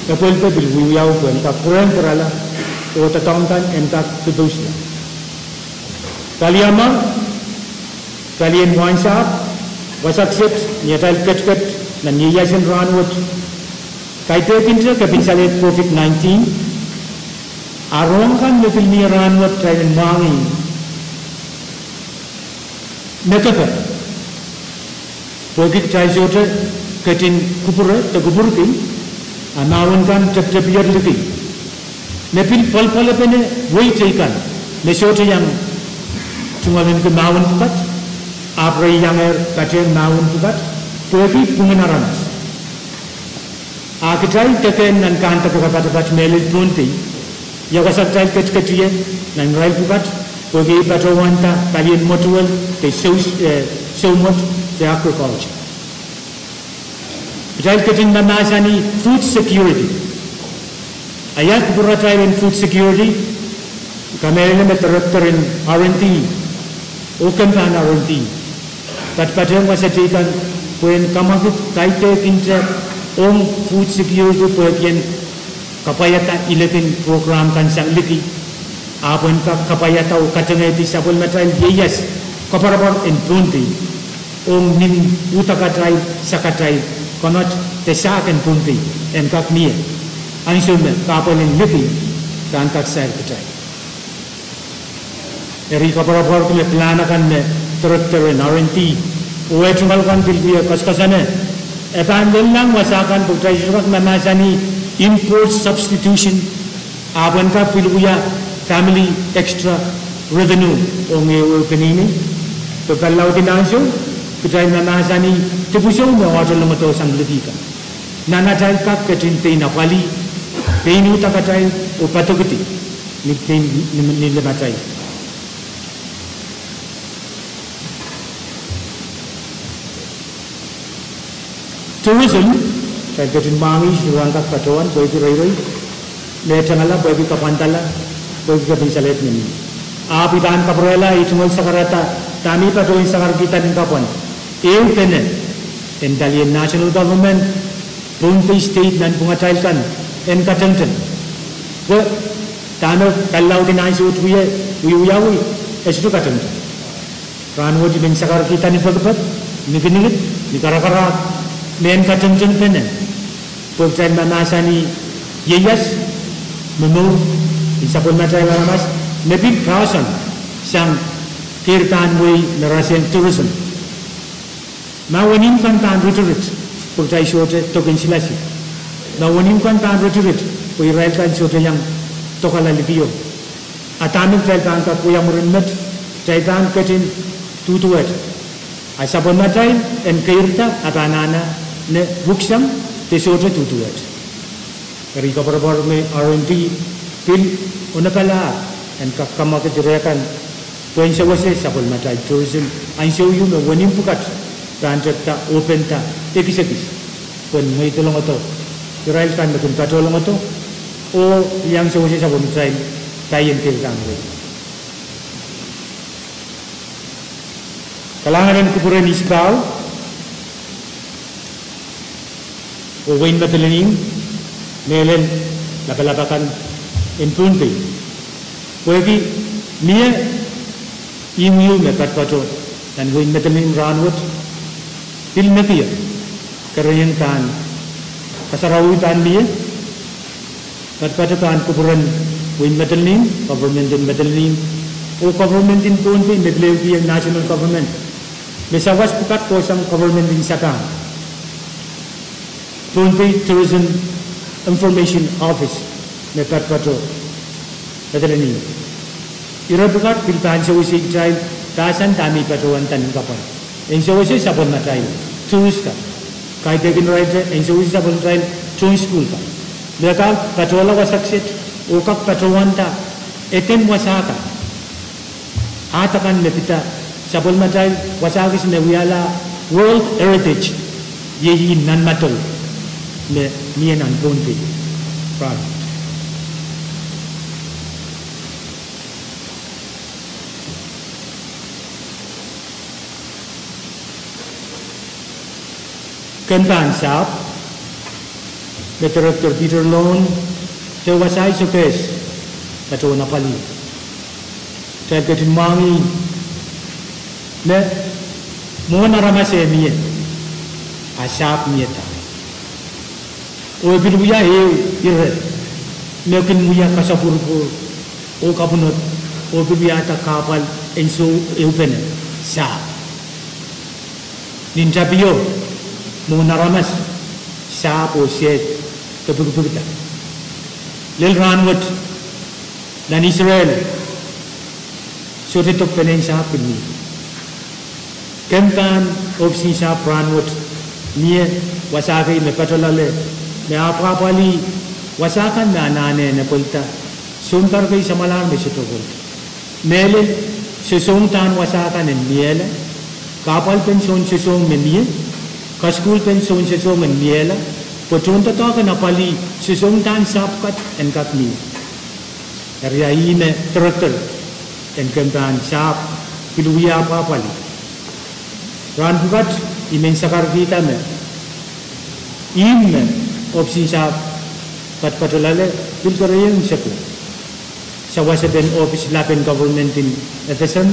kapol pe bil wiyaw ko en ka kuren perala o tatongtan en ka tudusya kaliama kalien wansap wasak set nyatal ket na niyasin ranwot kaite kintra kapinsale COVID-19 arongkan level ni ranwot train mangi nekata bagi caisote ketin kupure te kuburkin anawankan tetepiyat lagi nepil pal pene wei teikan mesote yang tungalin ke nawan pukat aprai yang katen nawan pukat bagi pengenaran akitai teken nan kanta pukat melil punti ya kasaktai kecil nan rail pukat bagi patawanta kalian motual ke sumot the agriculture. Kita ketin manasani food security. Ayat beratai in food security. Kami ini meterin R&D, okan pan R&D. Kat masa tikan puen kamakut kaite kinta food security bagian kapayata ilakin program kan sang liki. Apun kapayata o katengeti sabul matai yes kaparabar in punti. Nin utakatai sakatai konot tesakan punti en kak mia ansume kapalin lipi kan kak sel katai eri kaparapor kule plana kan ne traktor en R&D uetungal kan bilbia kaskasane epan lang wasakan putai surat mamasani import substitution aban ka pilbuya family extra revenue onge penini to kalau dinansu kita menasani tebusau mewajib lemah sang lebih kan. Nana cai kak kecintai napali, peinu tak cai upatu keti, ni lemah cai. Tourism, cai kecin mangi juang kak patuan, bagi rai, lecangala bagi kapantala, bagi kepensalet ni. Api dan kaprela itu mul sakarata, kami patuin sakar kita ni kapan. Independent in Dalian national government, Pohnpei state dan pengacailkan en katengten. Ke tanah kalau dinasut wiyawi itu katengten. Ranwo di bengsakar kita ni pagpat, ni keningit, ni karakara, men katengten penen. Pagcail manasani yeyas, memur, isapun macail mas, nebig prasan sang kirtan way narasen tourism. Nawanim kan retreat, pagcay shote token silasi. Nawanim kan retreat, pag rail kan shote yang tokalalipiyo. Atamik rail kan ka kuya murinmet, jaitan ketin tutuet. Asapon matay en kairta atanana ne buksam te shote tutuet. Kari kabarbar me R&D pil unakala en kakama kejirakan. Puan sawase sapol matay tourism. Ansyo yun wanim pukat. Kanjat ta open ta ekis pun mai tolong ato rail kan betul tolong ato o yang sewasi sabun trail kayen til kang we kalangan kupuran iskau o wain batelening melen lapalapakan in Pohnpei wagi mia imu me patpato dan wain batelening ranwot Pil nafiya karayan kan kasarawi kan dia kat kan kuburan win metalning government o government in Pohnpei medlewi national government mesawas pukat kosang government in Sakang Pohnpei Tourism Information Office me kat metalning ira pukat piltan sewisi child tasan tami patuan tan kapan Insawasi sabon na tayo, tourist ka. Kahit kakin rider, insawasi sabon tayo, join school ka. Mereka patola wasaksit, ukak patuan ta, etem wasaka. Atakan mepita, sabon na tayo, wasakis na wiyala, World Heritage, yehi nan matol, me niyan ang Pohnpei. Proud. Kentan Sap, the Director Peter Lone, the Wasai Sopes, that on Napali. Take it in Mangi, the Mona Ramase Mie, a sharp Mieta. O Biluya Ire, Milkin Muya Kasapurpur, O Kabunot, O Bibiata Kapal, and so open Sap. Ninjabio, Mona Ramas, Sap or Shed, Kabukta. Lil Ranwood, Lan Israel, so they took the name Sap with me. Kempan, Opsi Sap Ranwood, near Wasaki, the Patolale, the Apapali, Wasakan, Nane, Nepolta, Sunkarvi Samalan, the Chitogol. Mele, Sesongtan Wasakan and Miele, Kapal Pension Sesong Menie, Kaskul Pension Sesong and Miele, Potunta Talk and Apali, Sesongtan Sapkat and Katni. Riaine Trottel and Kempan Sap, Piluia Papali. Ranbugat, Imensakar Vitame, Im Opsi Sap, Patolale, Pilkarayan Saku. Sawasaten Office Lapen Government in Ethison,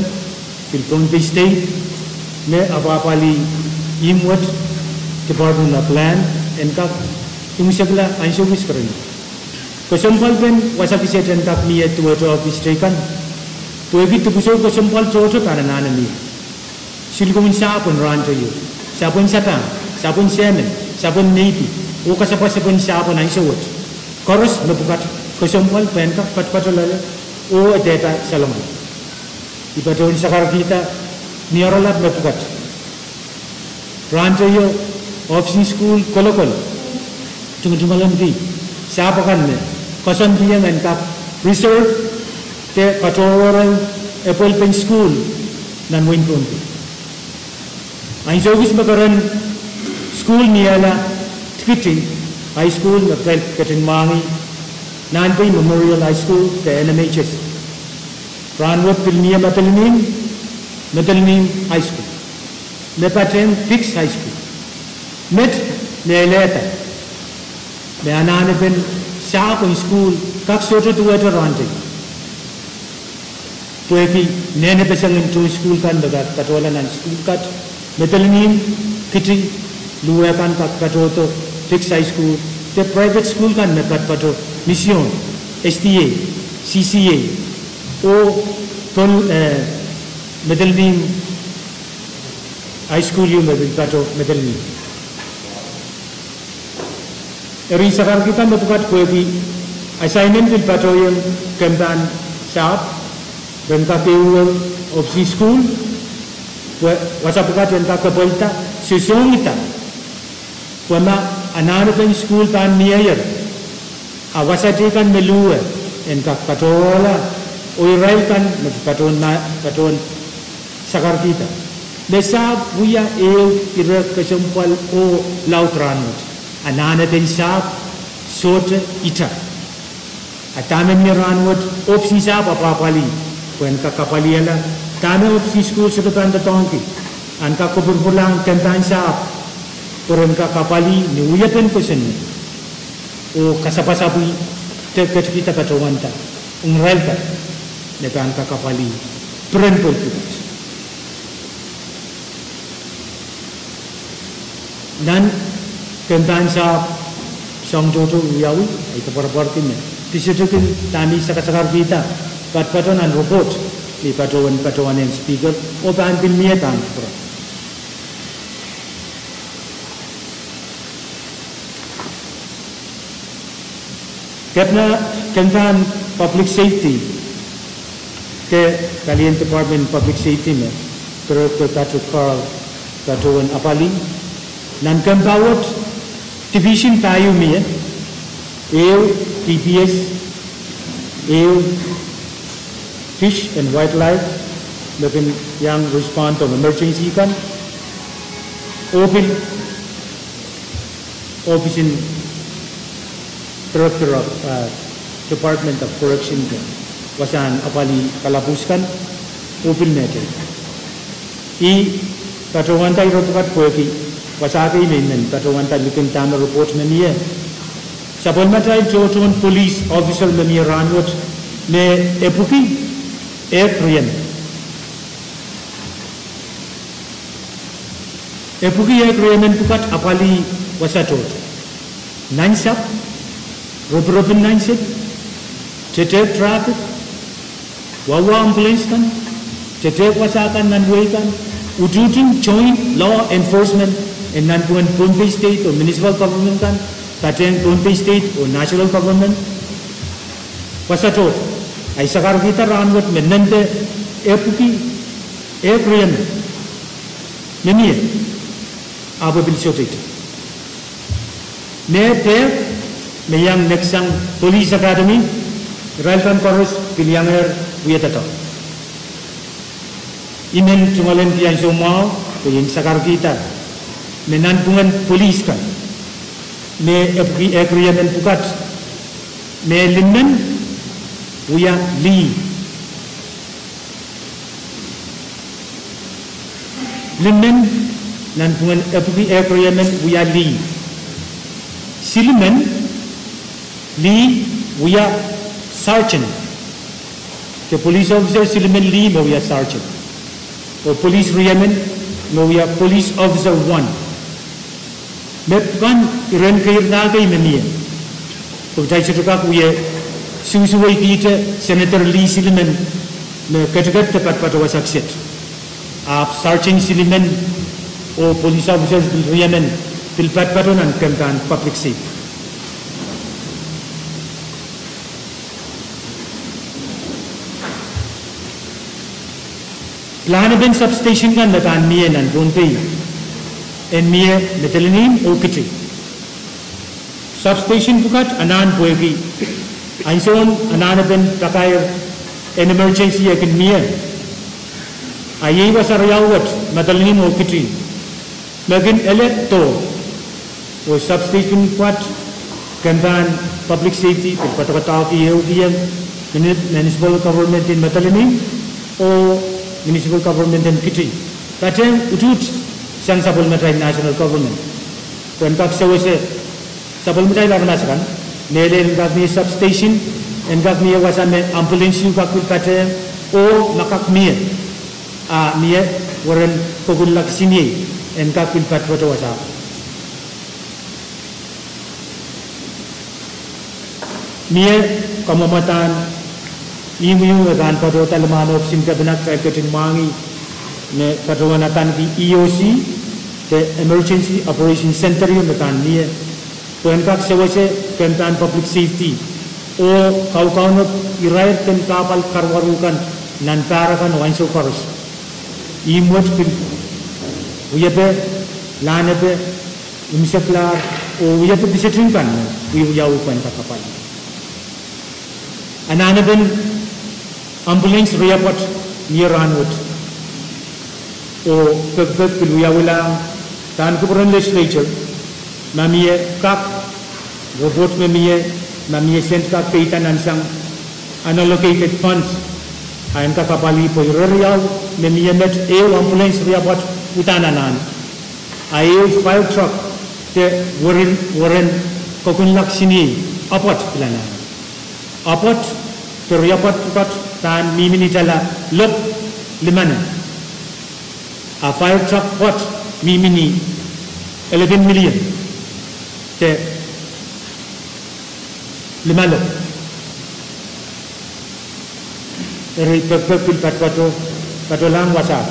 Pilkon State, Me Apapali, Imwat, Department of Land, and Kap, Umisagla, and Showis Karani. Kosampalpen was a visit and Kap near to a office taken. To a bit to Kuso Kosampal Toto and an enemy. Silgun Sapon ran to you. Sapon Satan, Sapon Semen, Sapon Navy, Okasapasapon Sapon and Showat. Chorus, Napukat, Kosampal, Penka, Patolale, O Data Salomon. Ipaton Sakarvita, Nerolat Napukat. Ran to you, Office School, Kolokol, Tungumalamdi, Sapakan, Kosampian and Kap, Reserve, the Patoral, Apple Pen School, Nanwin Punti. I Jogis Bakaran School Niala, Twitty, High School, Katin Mangi, Nanpay Memorial High School, the NMHS. Ranwood Pilnia Metalanim High School. Mepaten Fix High School. Met Neeleta. The Ananapen Sharp in school, Kaksoto to Water Ranting. Pueki, Nenepesang into school can the Katolan and school cut. Metalanim, Kitty, Luapan Katoto, Fix High School, the private school can Mepat Pato, Mission, STA, CCA, O Metalanim High School, you may be Pato, Metalanim. Risakar kita Mepukat Pueki, assignment with Patoyam, Kempan Sharp, then Kapewell of C School. Wasapukat and Kakapolta, Sisongita, Wama, Ananapan school pan near Awasatikan Melua and Kakatola, Oiraikan, Paton Sakartita. The Sab, we are Iraq Kasampal O Lautranut, Ananapan Sab, Sota Ita. Atamen Miranwood, Opsi Sab, Apapali, when Kakapaliela. Kami opsi school sa Tanda Tonki, ang kakupurpulang Kentan Sap, kurang kakapali ni Uyatan ko sa niyo, o kasapasabi, tekat kita katawanta, ungrelta, na ang kakapali, prempol kita. Dan Kentan Sap, Song Joto Uyawi, ay kaparapartin niya, pisitukin tami sa kasakar kita, patpatonan report, di patuan yang speaker, o tampil niya tanpa. Karena Kentan Public Safety, ke kalian Department Public Safety me, Director Patrick Carl, Patuan Apali, nan Kempawat Division tayo me, TPS, Fish and Wildlife, looking young respond to emergency kan, Office in Director of Department of Correction kan, wasan Apali Kalapuskan, Opil natin. Katuan tayo rotukat Pueki, wasaka imen patuan ta lukin tam report me mie sabol matai joton police officer me mie ranwot me epuki ekrian epuki ekrian pukat apali wasatot nansap rob nansap tete traffic wawa ambulance kan tete wasakan nanway kan ututing joint law enforcement in Nanpuan Pohnpei state or municipal government kan Pateng Pohnpei state or national government wasatot ay sakar kita ranwat menante epuki ekrian memie abo bilsotit ne pe meyang neksang police academy Railkan Chorus Pilianger Wietato Imen Tungalen Pian Somao Pian Sakar kita Menanpungan polis kan Me ekrian dan pukat Me limnen Uya li Limnen Nanpungan ekrian dan Uya li Silmen Li Uya sergeant the police officer Silman Lee mo we are sergeant or police Riemen mo we are police officer 1 met kan iren kair na kay meniye to jai chuka kuye susuway kita senator Lee Silman me katagat tepat pada wasakset af sergeant Silman o police officer Riemen pilpat patonan kan public safety Planaben substation kan nakan mie nan Pohnpei en mie metelenin o kitri substation bukat anan poegi ainson ananaben takayar en emergency akin mie ayi wasarayawat metelenin o kitri magin electo o substation bukat kandan public safety patakataw ki UDM municipal government in metelenin o municipal government and kitty. Pateng utut sang sabol matai national government. When kak sewase sabol matai larnas kan, nele kak ni substation, and kak ni wasame ambulance yu kak pateng o makak mie, mie waran pogul lak sini, and kak pat foto wasa. Mie kamamatan Imu akan pada talaman of Simka Benak Kaketin Mangi ne Katawanatan di EOC the Emergency Operation Center yung akan niya Puenkak sewase kentan public safety o kau-kau irayat ken kapal karwarukan nantarakan wanso karus imut pin uyabe lanabe umsaklar o uyabe bisetrinkan uyau kan kapal ananaben ambulance riapat near Ranwood o pagpag piluyawala tan kupuran legislature mamiye kak robot mamiye sent kak peitan sang unallocated funds ayon kakapali po irariyaw mamiye met ambulance riapat utananan ayo fire truck te warin kokunlak sini apat pilanan apat teriapat pukat tan mimini jala lop limana a fire truck pot mimini 11 million te lima lop eri pil pato lang wasa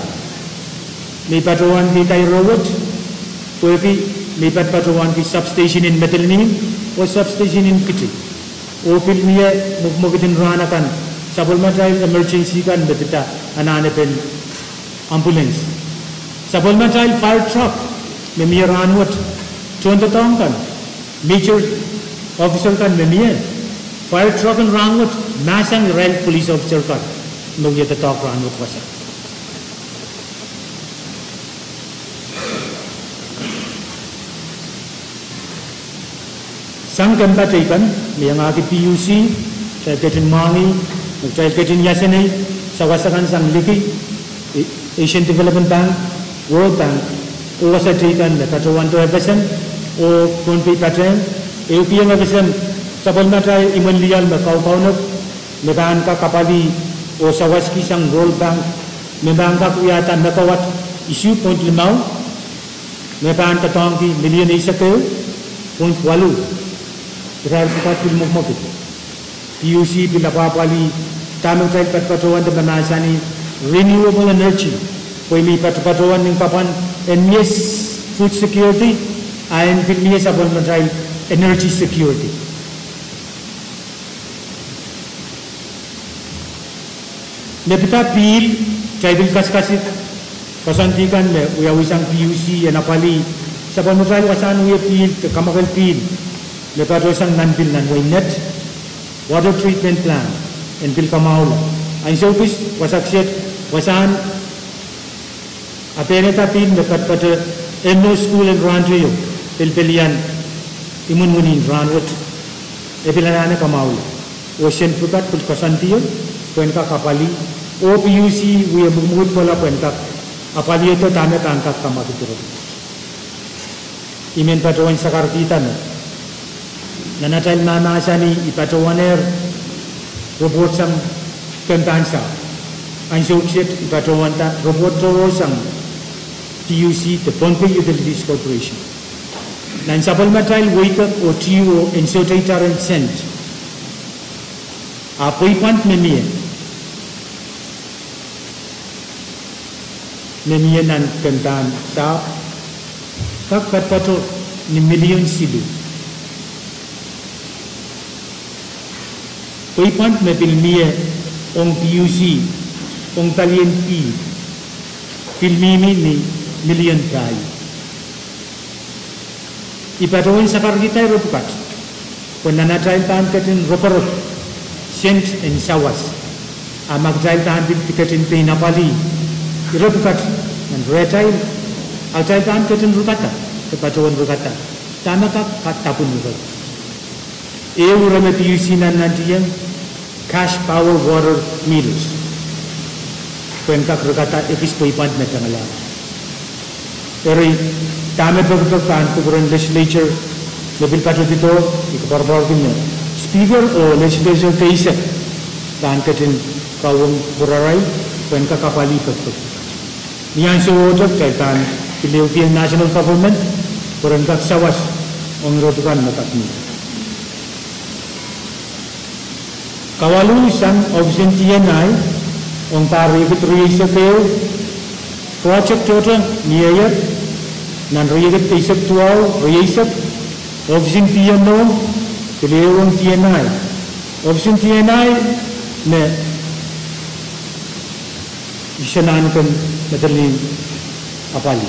may patuan di kay robot pwede may patuan di substation in Metelnin o substation in Kitty o pil niya mugmugitin ranakan sabol matay emergency kan betita ananapen ambulance sabol matay fire truck may ranwat contoh kan major officer kan may fire truck and ranwat masang rail police officer kan nung yata talk ranwat wasa sang kan patay kan may ang aking PUC sa ketin Mangi sa ketin Yasenay sa wasakan sang Liki Asian Development Bank World Bank o sa tikan le patuan to ebesan o konpi patren e piang ebesan sabal matrai iman lial me kau nak medan ka kapali o sawaski sang roll bank medan ka kuyatan nakawat isu point limau medan ka tangki million isakeu point walu beral kita film mokmok PUC bila papali tamu trai patuan de banasani renewable energy poi patuan ning papan and yes food security and film yes sabal matrai energy security. Nepita pil tribal kaskasit kasantikan le uya wisang PUC ya napali sa pamutray wasan uya pil kamakal pil le patro sang nanpil nan way net water treatment plant and pil kamaula ang service wasakset wasan apeneta pil le pat eno school and rancho pilian imun munin ranwat epilanane kamaula ocean pukat pil kasantiyo Puenka kapali, o PUC we mumut pola puenka apali itu tanda tangkap kama itu. Imen patuan sakar kita no. Nanatal nana asani ipatuaner robot sang kentansa. Ansukset ipatuan ta robot sang PUC the Pohnpei Utilities Corporation. Nan sapal matal wake up o TU insultator and sent. Apoi pant memie. Nemianan kentan sa kak patpato ni million silu. Poipant me pilmie ong PUC ong talien P pilmimi ni million kay. Ipatoin sakar kita ropukat. Penanatrail tahan katin roparot sent and sawas. Amagtrail tahan katin pinapali. Iropukat dan retai altai kan ketin rukata kepatuan rukata tanah kata pun rukat urame PUC nan nanti yang cash power water meters kuenkak rukata epis poipan metangala eri tamet berketan kuburan legislature lebil patut itu ikbar punya speaker o legislature keisa dan ketin kawung burarai kuenkak kapali patut Niang suwojok kaitan Philippine National Government Perangkat sawas Mengerotukan makat ni Kawalu sang option TNI Ong tari ketrui sekeu Project total Niayat Nan riyagat isap tuaw Riyisap Option TNO Kiliwang TNI Option TNI Ne Isanankan Medellin apali.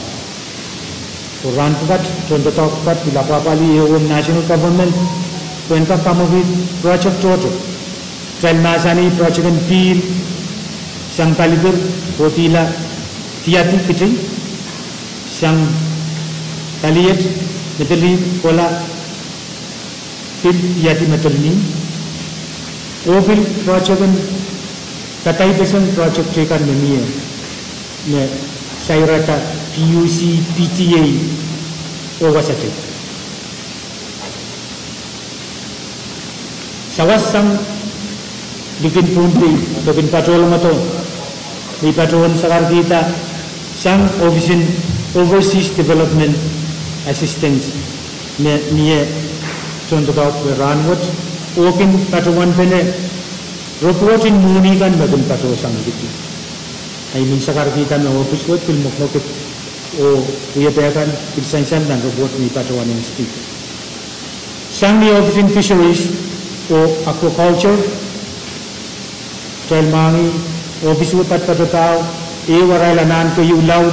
Quran pukat, contoh pukat bila apali yung national government kuenka kamawit project toto. Trail nasani project and pil sang kaliber potila tiati kitchen sang kaliet Medellin kola pil tiati Medellin. Opil project and katay pesan project cekan memia. Ne saya rata PUC PTA oversate sawas sang bikin Pohnpei bikin patrol mato di patrol sakar kita sang overseas development assistance ne nie contoh kau beranwat open patrol pene reporting muni kan bikin patrol sang gitu ay min sakar kita na office ko film mo ko o kuya pekan pilsansan dan robot ni patuan yang speak sang ni office in fisheries o aquaculture trail mangi office ko patpatao waray lanan ko laut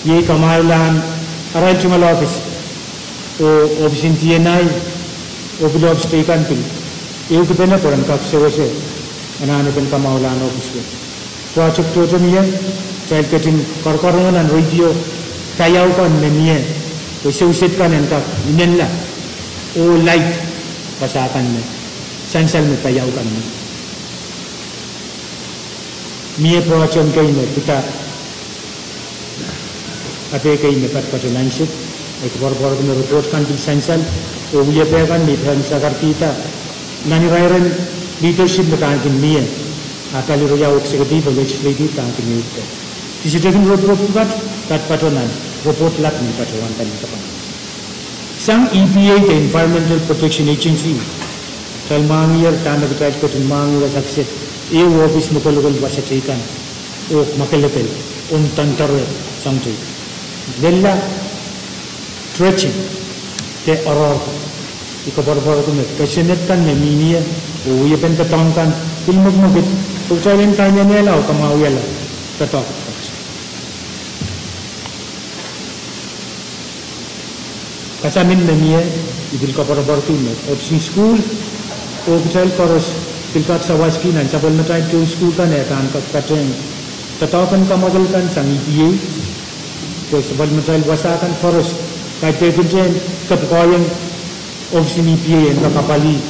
ye kamailan aray chumal office o office in TNI o bilob stakan pil ko pena koran kak sewase anane pen kamaulan office ko project toto niya child ketin korkorongan and radio kayaw kan niya o susit kan entak inen la o light basakan niya sansal mo kayaw kan niya project kayo na kita ate kay mekat patulanship ek bor me report kan di sensal o ye pegan ni than sagar kita nani rairen leadership mekan kin nie atali roya executive legislative kan kin nie tisitakin report kat patulan report lak ni patulan kan kapan sang EPA ke Environmental Protection Agency Salmangir tanda kita ikut mangir saksit office mukul bahasa cikan makaletel tantar sampai della stretching te error iko bor tu me kesenet kan me minia ye pen ketong kan ilmu mugit ucailin kanya nela o kamau yala ketok kasamin me mie ibil ko bor tu me opsi school o ucail koros pilkat sawaski nan sabal metai tu school kan ya kan kateng ketokan kamagel kan sang EPA तो सबल मचाइल वसाkan forest kaite kunjen kapkoyang of EPA yang kapali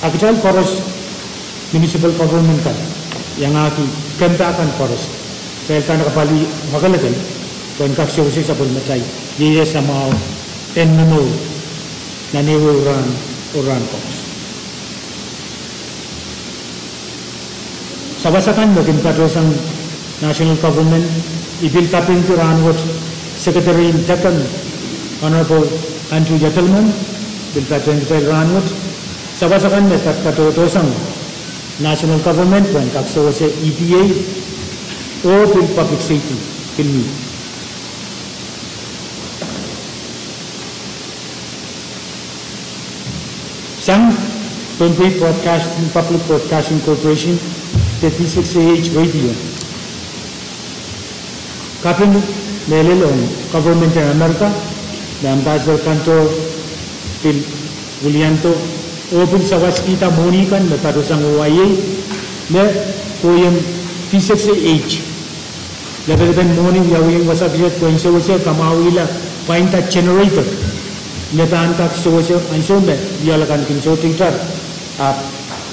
actual forest municipal government kan yang aki kentakan forest saya kan kapali magalagal kon kaksyo si sabal macai dia sama enno nanewo uran ko sabasakan bagin kadosang national government ibil kaping turanwat Secretary in Deccan, Honorable Andrew Gentleman, Bill Patron Ranwood, Sabasakan Mekat Katotosang, National Government, when Kakso was EPA, or Bill Public Safety, Bill Me. Sang Punpui Broadcasting, Public Broadcasting Corporation, 36AH Radio. Kapin Melil on government in America, the ambassador Kanto, Bill Willianto, Open Savaskita Monikan, the Katosang Oye, the Koyam P6AH. The Vegan morning, Yawing was up yet going so Kamawila, find that generator. Netantak so and so that Yalakan Kinso Tinker,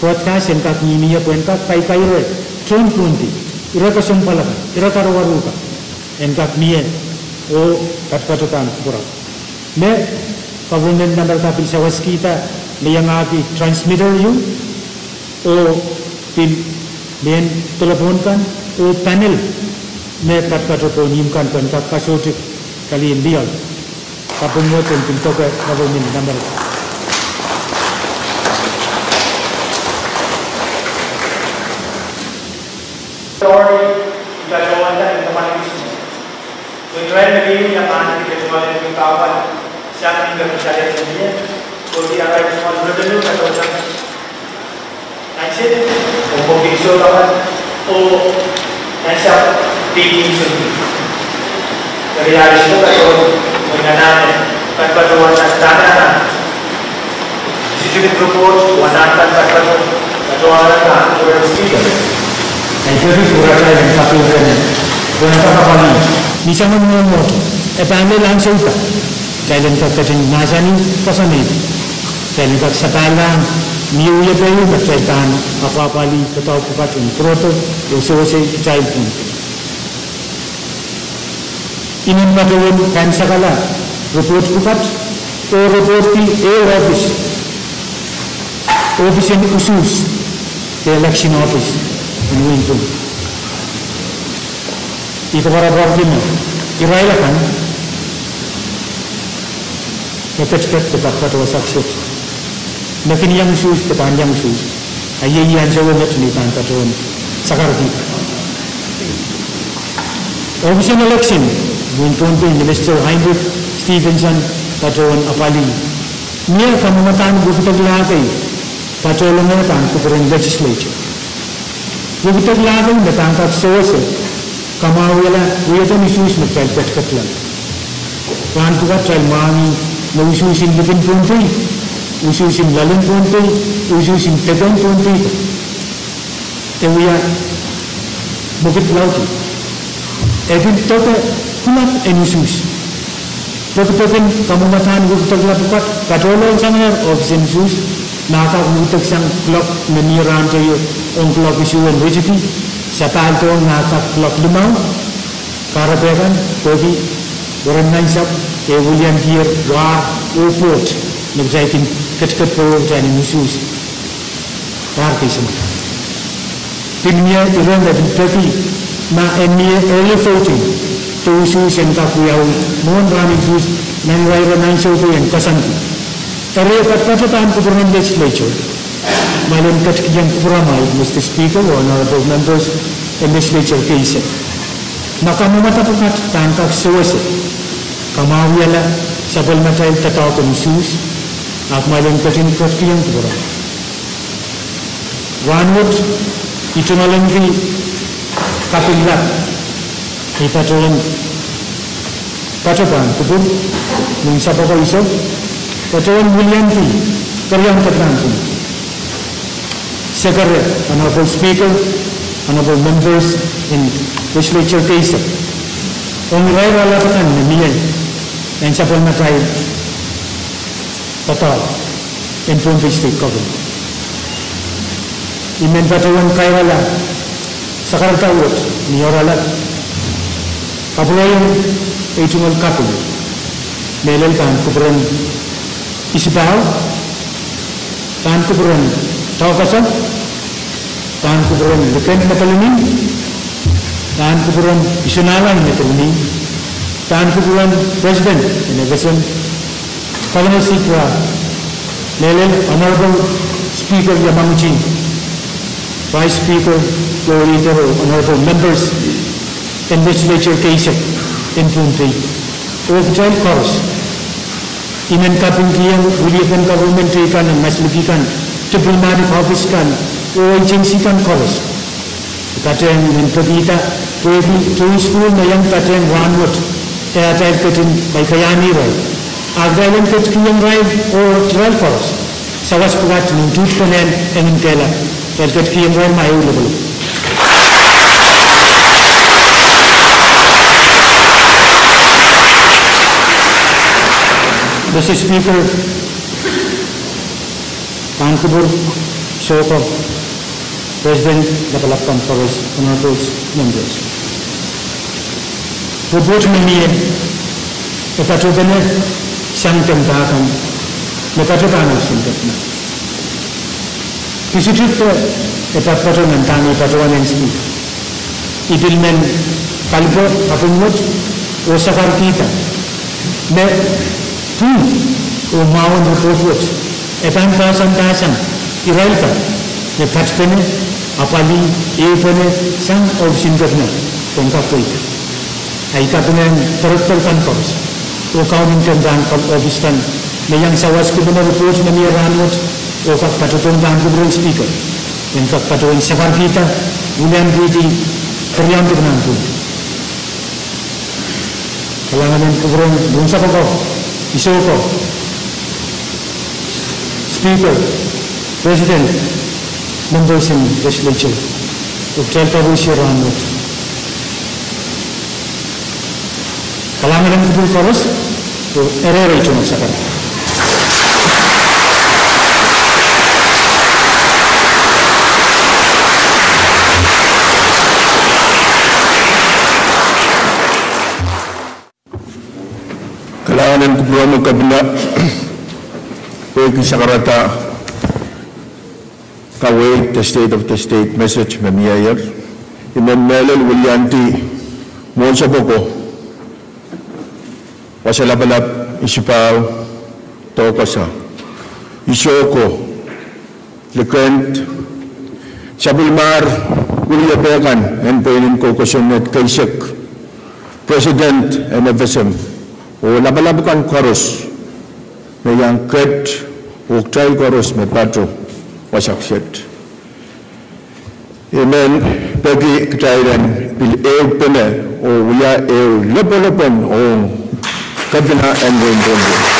broadcast and Kakini, Puenta, Kaikaire, Tron Punti, Irakasum Palaka, Irakarawaruka. En kak mie o katpatukan pura me government number kapil sawas kita liyangati transmitter you o pin ben telepon kan o panel me katpatukan nimkan kan kak kasut kali indial kapun mo ten pinto ka government number story kita jawatan in teman Tujuan bagi yang mana kita jual dengan kawan, siapa yang berbicara sendiri, kalau dia ada semua berdua atau macam, nanti, untuk bisu kawan, nanti tinggi sendiri. Dari hari itu kalau mengenai perpaduan tanah, sisi propose wanita perpaduan tanah bersedia. Jadi surat saya yang satu ini, wanita kapal Bisa menunggu, ambil langsung tak. Jalan tak terjadi nasani pasani. Jalan tak setalang, miuya bayu berkaitan apa li ketau kupatun proto, usaha jalan pun. Ini padawan kan segala report kupat, report di office yang khusus, the election office, ini pun. Itu para wargina, Israel kan, Ngetek tetap pada saksi. Makin yang sus, tepan yang sus. Ayah yang jauh net ni tan katuan sakar kita. Official election, Buntuntu Minister Heinrich Stevenson katuan apali. Nia kamamatan bukit lagi, katuan mengetan kuburan legislature. Bukit lagi menetangkan sosial. Kamawila, wiyatan isus macam petketan. Kan tuat calmani, ususin bikin punti, ususin lalun punti, ususin tegang punti. Tewiya bukit lauti. Evin toke kulat enusus. Token kamumatan bukit lapukat, katolan sangar option sus. Naka bukit sang klok meniran tayo on klok isuan wajib. Sapal tu nak klok limau, karapekan, kopi, Boran naisap William here war opot nagzaitin ket po tani musus partism timnya iran da ditati na emia early voting to usus yang kapuyaw mon rani sus nan waira nan so to yang kasanti tare patpatan ko Borneo legislature malon kat yang programai Mr. Speaker or honorable members in legislature case nakamumata pakat tangkap suwase kamawiala sabal matay tataw ko musus at malon katin yang program Ranwood itu nalengi kapilat ipatulan patulan kubur nung sa ko iso patulan Willianti karyang katnangkun Secretary, Honorable Speaker, Honorable Members in Legislature case Ongray walatan na miyan ng sabon na tayo total in Punta State Government. Imen patuan kay wala sa karatawot ni Oralat kapulayan ay tungal kapul melel kan kupuran isipaw kan kupuran tawakasan kan kupuran Lieutenant Natalini kan kupuran isunalan Natalini kan kupuran President Innovation Colonel Sikwa melel Honorable Speaker Yamamuchi Vice Speaker, Floor Leader, Honorable Members in Legislature case in Punta Official Course Imen kaping kiyang ulihan government kan ang masligikan diplomatic office kan o agency kan course kateng imen pagita pwede to school na yang kateng Ranwood kaya tayo katin may kayani rin agdalan kat kiyang ride o trial course sawas pugat ng tutpanen ang intela Elkat kiyang rin mayo level. Mr. Speaker, Kankubur, Soko, President Development Forest, Honorable Members. Puput menian, epatu benar, sang tentakan, epatu panas singkatnya. Kisitu epat patuan tani patuan yang sini. Idilmen kalbo apumut o sakar kita. Ne tu o mawon report. Etan kasan irailka. Ne patpene apali epene sang of singkatna tongkap poika. Aika penen terutkan kos. O kaunin tentang obistan. Ne yang sawas kubena report na ni Ranwood o patutuan Kankubur Speaker yang patutuan sakar kita William Didi karyang Kankubur kalangan kuburan bungsa ko iso ko Speaker President Members in Legislature Dr. Tabushi Ranwood kalangan kubur koros o erere ito magsakar Kalangan kupuan magkabila o kisakarata kaway the state of the state message mamiyayar Imam Melel Willianti Monsa Boko wasalabalap isipaw tokasa isoko lekent sabulmar Williabekan and Poinin Kokosonet Kaisek President NFSM o labalabukan koros na yang ket o trial koros me patro wasakset amen bagi ketairan bil pene o wala lebolopon o kabina and wendongo